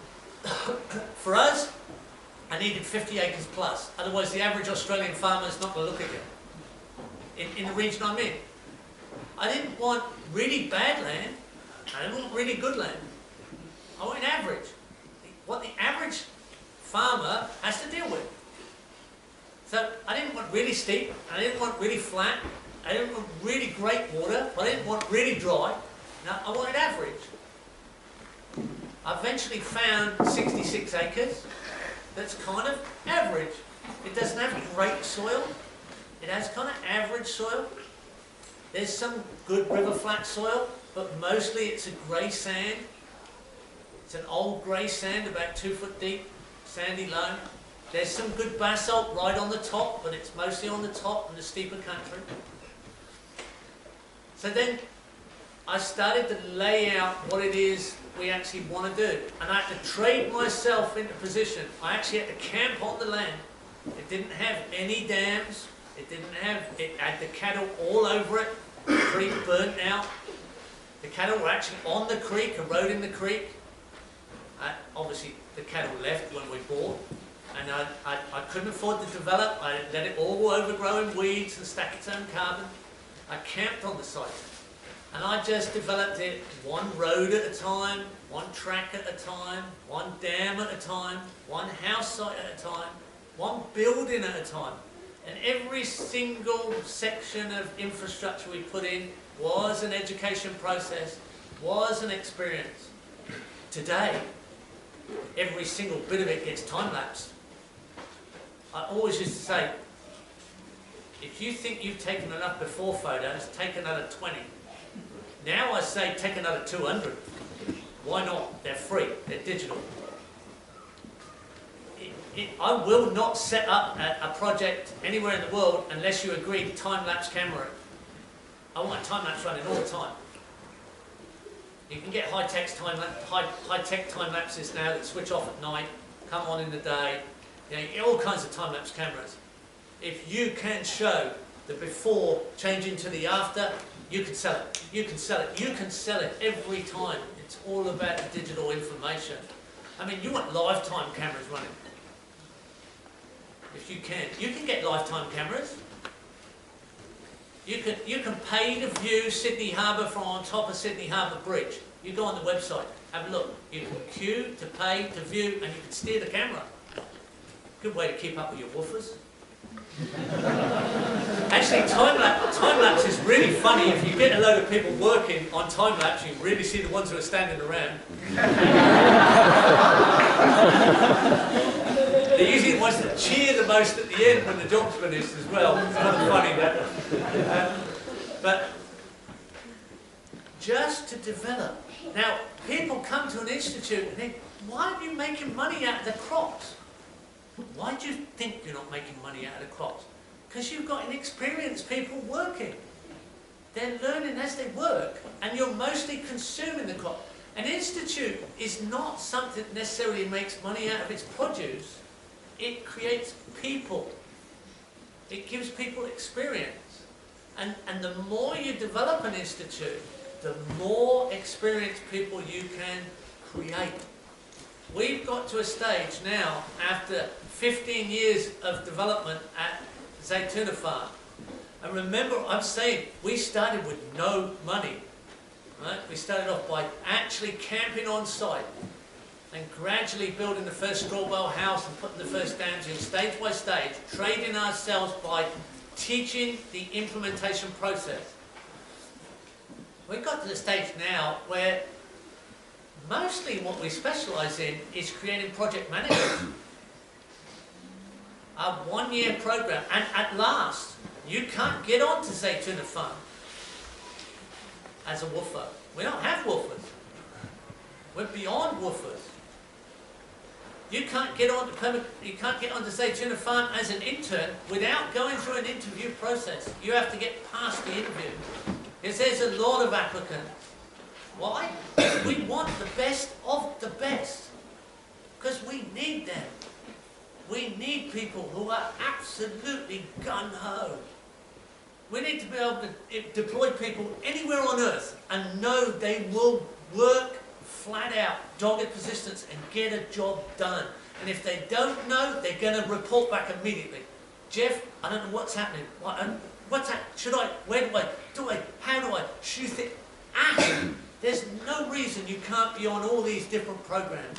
For us, I needed 50 acres plus. Otherwise, the average Australian farmer is not going to look at you. In the region I'm in. I didn't want really bad land. I didn't want really good land. I want average. What the average farmer has to deal with. So I didn't want really steep, I didn't want really flat, I didn't want really great water, but I didn't want really dry. No, I wanted average. I eventually found 66 acres that's kind of average. It doesn't have great soil, it has kind of average soil. There's some good river flat soil, but mostly it's a grey sand. It's an old grey sand, about 2 foot deep, sandy loam. There's some good basalt right on the top, but it's mostly on the top in the steeper country. So then I started to lay out what it is we actually want to do. And I had to trade myself into position. I actually had to camp on the land. It didn't have any dams. It had the cattle all over it. The creek burnt out. The cattle were actually on the creek, eroding the creek. Obviously, the cattle left when we bought. And I couldn't afford to develop. I let it all overgrow in weeds and stack its own carbon. I camped on the site. And I just developed it one road at a time, one track at a time, one dam at a time, one house site at a time, one building at a time. And every single section of infrastructure we put in was an education process, was an experience. Today, every single bit of it gets time-lapsed. I always used to say, if you think you've taken enough before photos, take another 20. Now I say take another 200. Why not? They're free, they're digital. I will not set up a project anywhere in the world unless you agree to time-lapse camera. I want time-lapse running all the time. You can get high-tech time-lapses now that switch off at night, come on in the day. You know, you get all kinds of time-lapse cameras. If you can show the before changing to the after, you can sell it. You can sell it. You can sell it every time. It's all about the digital information. I mean, you want lifetime cameras running. If you can get lifetime cameras. You can pay to view Sydney Harbour from on top of Sydney Harbour Bridge. You go on the website, have a look. You can queue to pay to view, and you can steer the camera. Good way to keep up with your woofers. Actually, time-lapse is really funny. If you get a load of people working on time-lapse, you really see the ones who are standing around. They're usually the ones that cheer the most at the end when the job's finished as well. It's kind of funny that. But just to develop. Now, people come to an institute and think, why are you making money out of the crops? Why do you think you're not making money out of the crops? Because you've got inexperienced people working. They're learning as they work, and you're mostly consuming the crop. An institute is not something that necessarily makes money out of its produce. It creates people. It gives people experience. And the more you develop an institute, the more experienced people you can create. We've got to a stage now, after 15 years of development at Zaytuna Farm. And remember, I'm saying, we started with no money. Right? We started off by actually camping on site and gradually building the first straw bale house and putting the first dams in stage by stage, trading ourselves by teaching the implementation process. We've got to the stage now where Mostly what we specialise in is creating project managers. A one-year program, and at last, you can't get on to Zaytuna Farm as a woofer. We don't have woofers. We're beyond woofers. You can't get on to Zaytuna Farm as an intern without going through an interview process. You have to get past the interview. Because there's a lot of applicants. Why? We want the best of the best. Because we need them. We need people who are absolutely gung-ho. We need to be able to deploy people anywhere on earth and know they will work flat out, dogged persistence, and get a job done. And if they don't know, they're going to report back immediately. Geoff, I don't know what's happening. What's that? Should I? Where do I? How do I? Shoot it? There's no reason you can't be on all these different programs.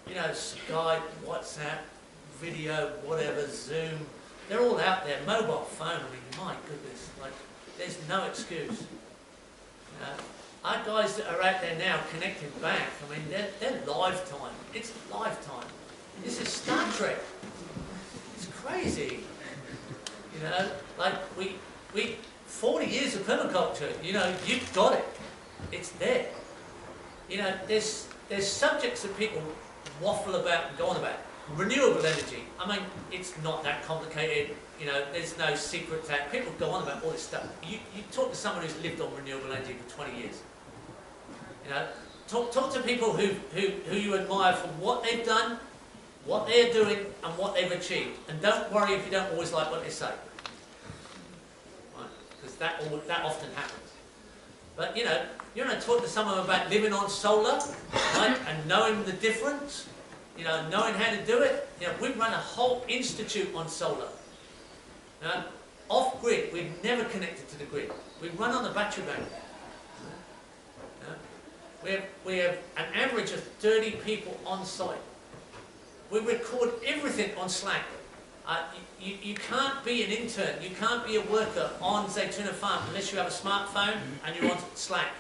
You know, Skype, WhatsApp, video, whatever, Zoom. They're all out there. Mobile phone. I mean, my goodness, like, there's no excuse. You know, our guys that are out there now connecting back, I mean, they're lifetime. It's lifetime. This is Star Trek. It's crazy. You know, like we 40 years of permaculture. You know, you've got it. It's there. You know, there's subjects that people waffle about and go on about. Renewable energy. I mean, it's not that complicated. You know, there's no secret to that. People go on about all this stuff. You talk to someone who's lived on renewable energy for 20 years. You know, talk to people who you admire for what they've done, what they're doing, and what they've achieved. And don't worry if you don't always like what they say. Right? Because that often happens. But you know, talk to someone about living on solar, right, and knowing the difference, you know, knowing how to do it. You know, we run a whole institute on solar. You know, off grid, we've never connected to the grid. We run on the battery bank. You know, we have an average of 30 people on site. We record everything on Slack. You can't be an intern, you can't be a worker on Zaytuna Farm unless you have a smartphone and you're on Slack.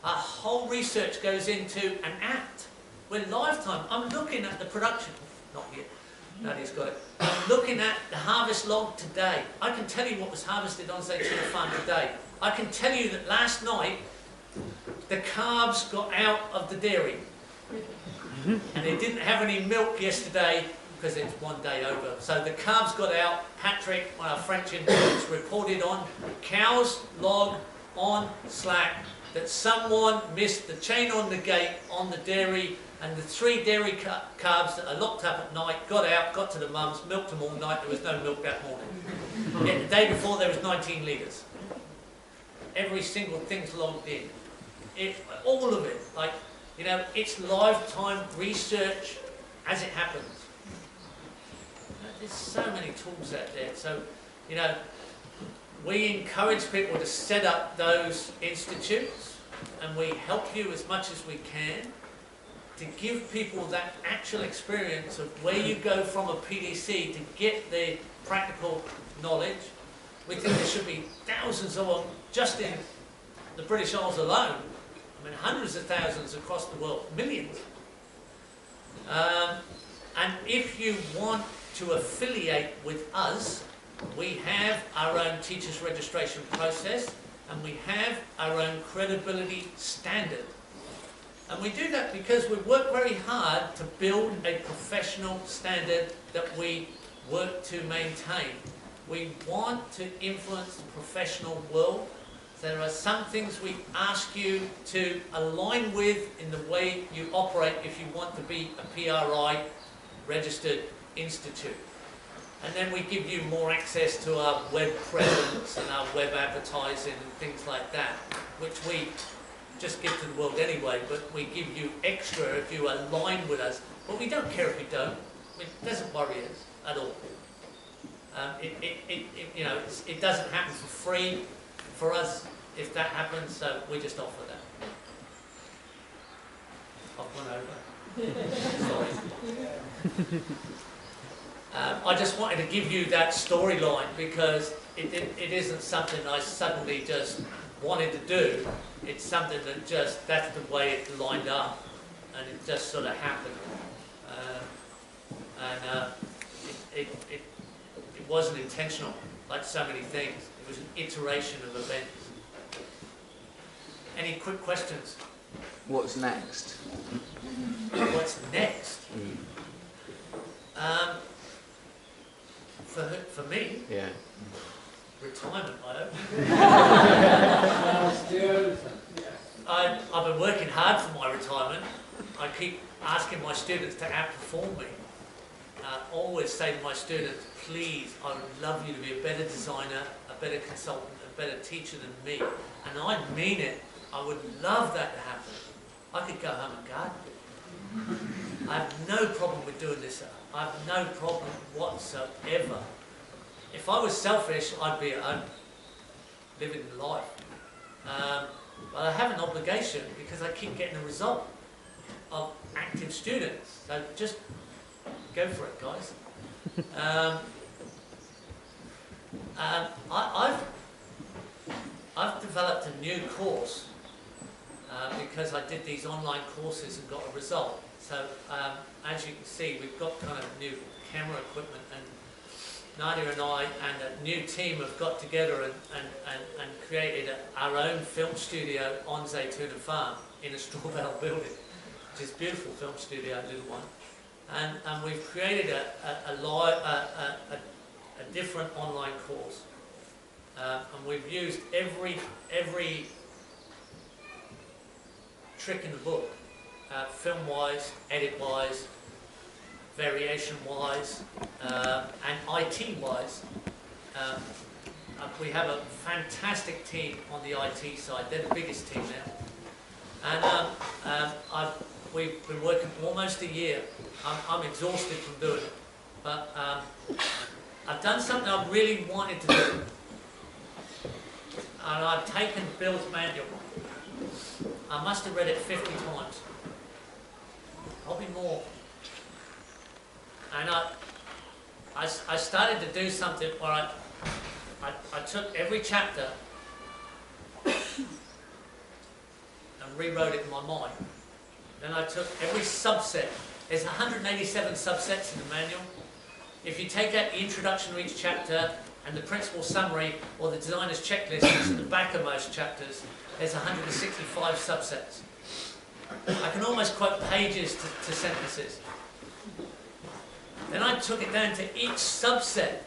Our whole research goes into an act. We're lifetime. I'm looking at the production. Not yet. Nady's got it. I'm looking at the harvest log today. I can tell you what was harvested on Zaytuna Farm today. I can tell you that last night the calves got out of the dairy. And they didn't have any milk yesterday because it's one day over. So the calves got out. Patrick, one of our French interns, reported on cows log on Slack that someone missed the chain on the gate on the dairy, and the 3 dairy calves that are locked up at night got out, got to the mums, milked them all night. There was no milk that morning. Yet the day before there was 19 litres. Every single thing's logged in. All of it. Like, you know, it's lifetime research as it happens. There's so many tools out there. So, you know, we encourage people to set up those institutes, and we help you as much as we can to give people that actual experience of where you go from a PDC to get the practical knowledge. We think there should be thousands of them just in the British Isles alone. I mean, hundreds of thousands across the world, millions. And if you want to affiliate with us, we have our own teachers registration process, and we have our own credibility standard. And we do that because we work very hard to build a professional standard that we work to maintain. We want to influence the professional world. There are some things we ask you to align with in the way you operate if you want to be a PRI registered institute. And then we give you more access to our web presence and our web advertising and things like that, which we just give to the world anyway, but we give you extra if you align with us. But we don't care if you don't. I mean, it doesn't worry us at all. You know, it doesn't happen for free for us if that happens, so we just offer that. I've gone over. Sorry. I just wanted to give you that storyline because it isn't something I suddenly just wanted to do. It's something that that's the way it lined up. and it just sort of happened. It wasn't intentional, like so many things. It was an iteration of events. Any quick questions? What's next? What's next? For me, Yeah. retirement, I hope. I've been working hard for my retirement. I keep asking my students to outperform me. Always say to my students, please, I would love you to be a better designer, a better consultant, a better teacher than me. And I mean it. I would love that to happen. I could go home and garden. I have no problem with doing this. I have no problem whatsoever. If I was selfish, I'd be at home, living life. But I have an obligation because I keep getting a result of active students. So just go for it, guys. I've developed a new course because I did these online courses and got a result. So as you can see, we've got kind of new camera equipment, and Nadia and I and a new team have got together and created our own film studio on Zaytuna Farm in a straw bale building, which is a beautiful film studio, a little one. And we've created a different online course, and we've used every trick in the book, film-wise, edit-wise, variation-wise, and IT-wise. We have a fantastic team on the IT side. They're the biggest team now, and we've been working almost a year. I'm exhausted from doing it, but I've done something I really wanted to do, and I've taken Bill's manual. I must have read it 50 times, probably more, and I started to do something where I took every chapter and rewrote it in my mind. Then I took every subset. There's 187 subsets in the manual. If you take out the introduction to each chapter and the principal summary or the designer's checklist, which is at the back of most chapters, there's 165 subsets. I can almost quote pages to sentences. Then I took it down to each subset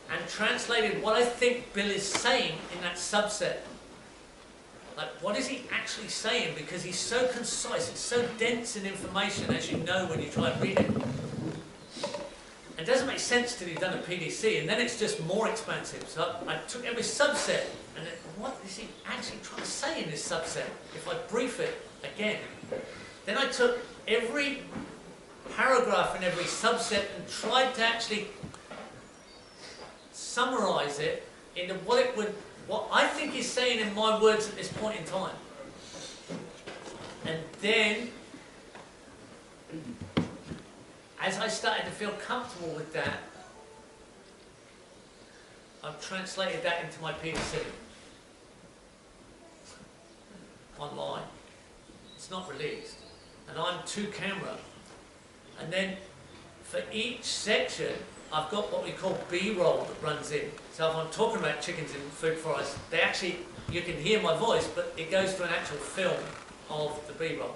and translated what I think Bill is saying in that subset. Like, what is he actually saying? Because he's so concise, it's so dense in information, as you know when you try and read it. It doesn't make sense till you've done a PDC, and then it's just more expansive. So I took every subset, and what is he actually trying to say in this subset? If I brief it again. Then I took every paragraph in every subset and tried to actually summarize it into what I think he's saying in my words at this point in time. And then, as I started to feel comfortable with that, I've translated that into my PDC online. It's not released. And I'm two-camera. And then, for each section, I've got what we call B-roll that runs in. So if I'm talking about chickens in food forests, they actually, you can hear my voice, but it goes to an actual film of the B-roll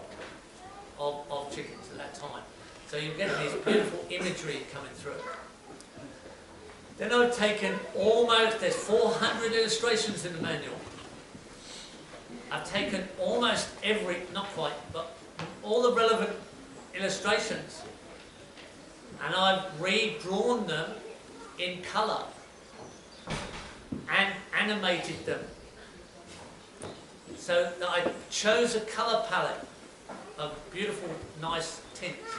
of chickens at that time. So you're getting this beautiful imagery coming through. Then I've taken there's 400 illustrations in the manual. I've taken almost not quite, but all the relevant illustrations, and I've redrawn them in colour and animated them. So that I chose a colour palette of beautiful, nice tints.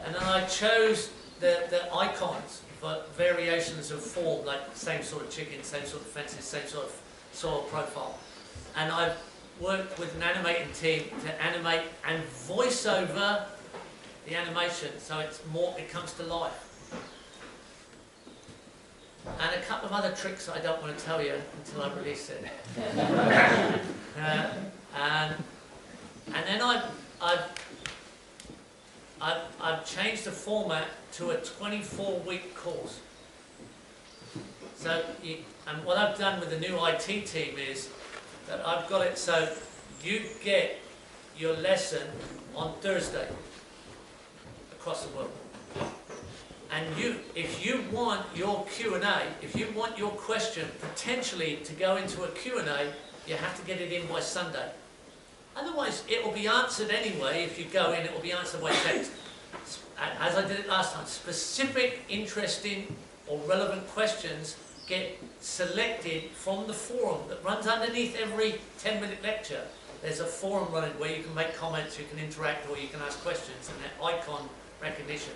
And then I chose the icons for variations of form, like same sort of chicken, same sort of fences, same sort of soil profile. And I've worked with an animating team to animate and voice over the animation, so it comes to life. And a couple of other tricks I don't want to tell you until I release it. And then I changed the format to a 24-week course. So, and what I've done with the new IT team is that I've got it so you get your lesson on Thursday across the world. And if you want your Q&A, if you want your question potentially to go into a Q&A, you have to get it in by Sunday. Otherwise, it will be answered anyway. If you go in, it will be answered by text. As I did it last time, specific, interesting or relevant questions get selected from the forum that runs underneath every 10-minute lecture. There's a forum running where you can make comments, you can interact, or you can ask questions, and that icon recognition.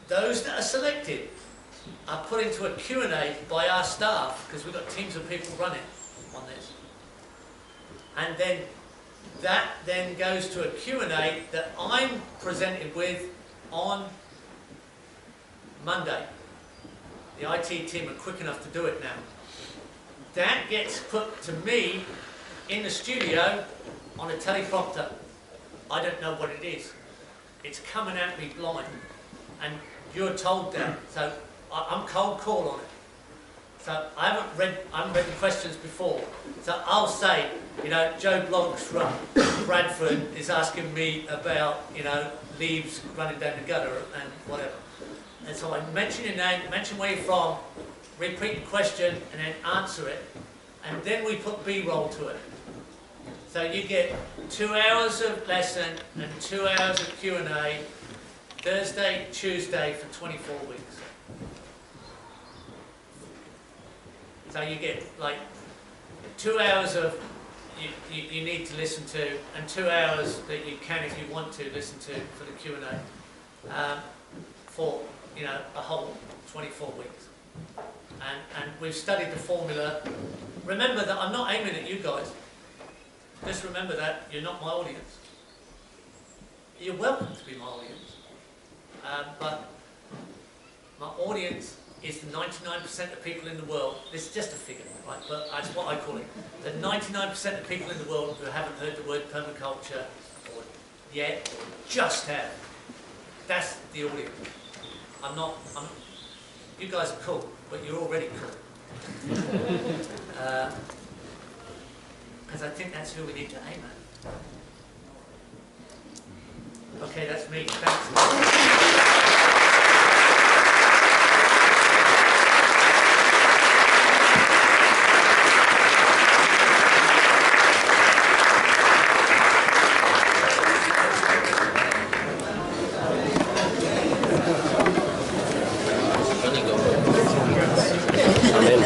Those that are selected are put into a Q&A by our staff, because we've got teams of people running on this. And then that then goes to a Q&A that I'm presented with on Monday. The IT team are quick enough to do it now. That gets put to me in the studio on a teleprompter. I don't know what it is. It's coming at me blind. And you're told that. So I'm cold call on it. So I haven't read the questions before. So I'll say, you know, Joe Bloggs from Bradford is asking me about, you know, leaves running down the gutter and whatever. And so I mention your name, mention where you're from, repeat the question, and then answer it. And then we put B-roll to it. So you get 2 hours of lesson and 2 hours of Q&A, Thursday, Tuesday for 24 weeks. So you get like 2 hours of you need to listen to, and 2 hours that you can, if you want to, listen to for the Q&A, for, you know, a whole 24 weeks. And we've studied the formula. Remember that I'm not aiming at you guys. Just remember that you're not my audience. You're welcome to be my audience. But my audience is the 99% of people in the world. This is just a figure, right? But that's what I call it. The 99% of people in the world who haven't heard the word permaculture or yet, or just have. That's the audience. You guys are cool, but you're already cool. Because I think that's who we need to aim at. Okay, that's me. Thanks. I'm in.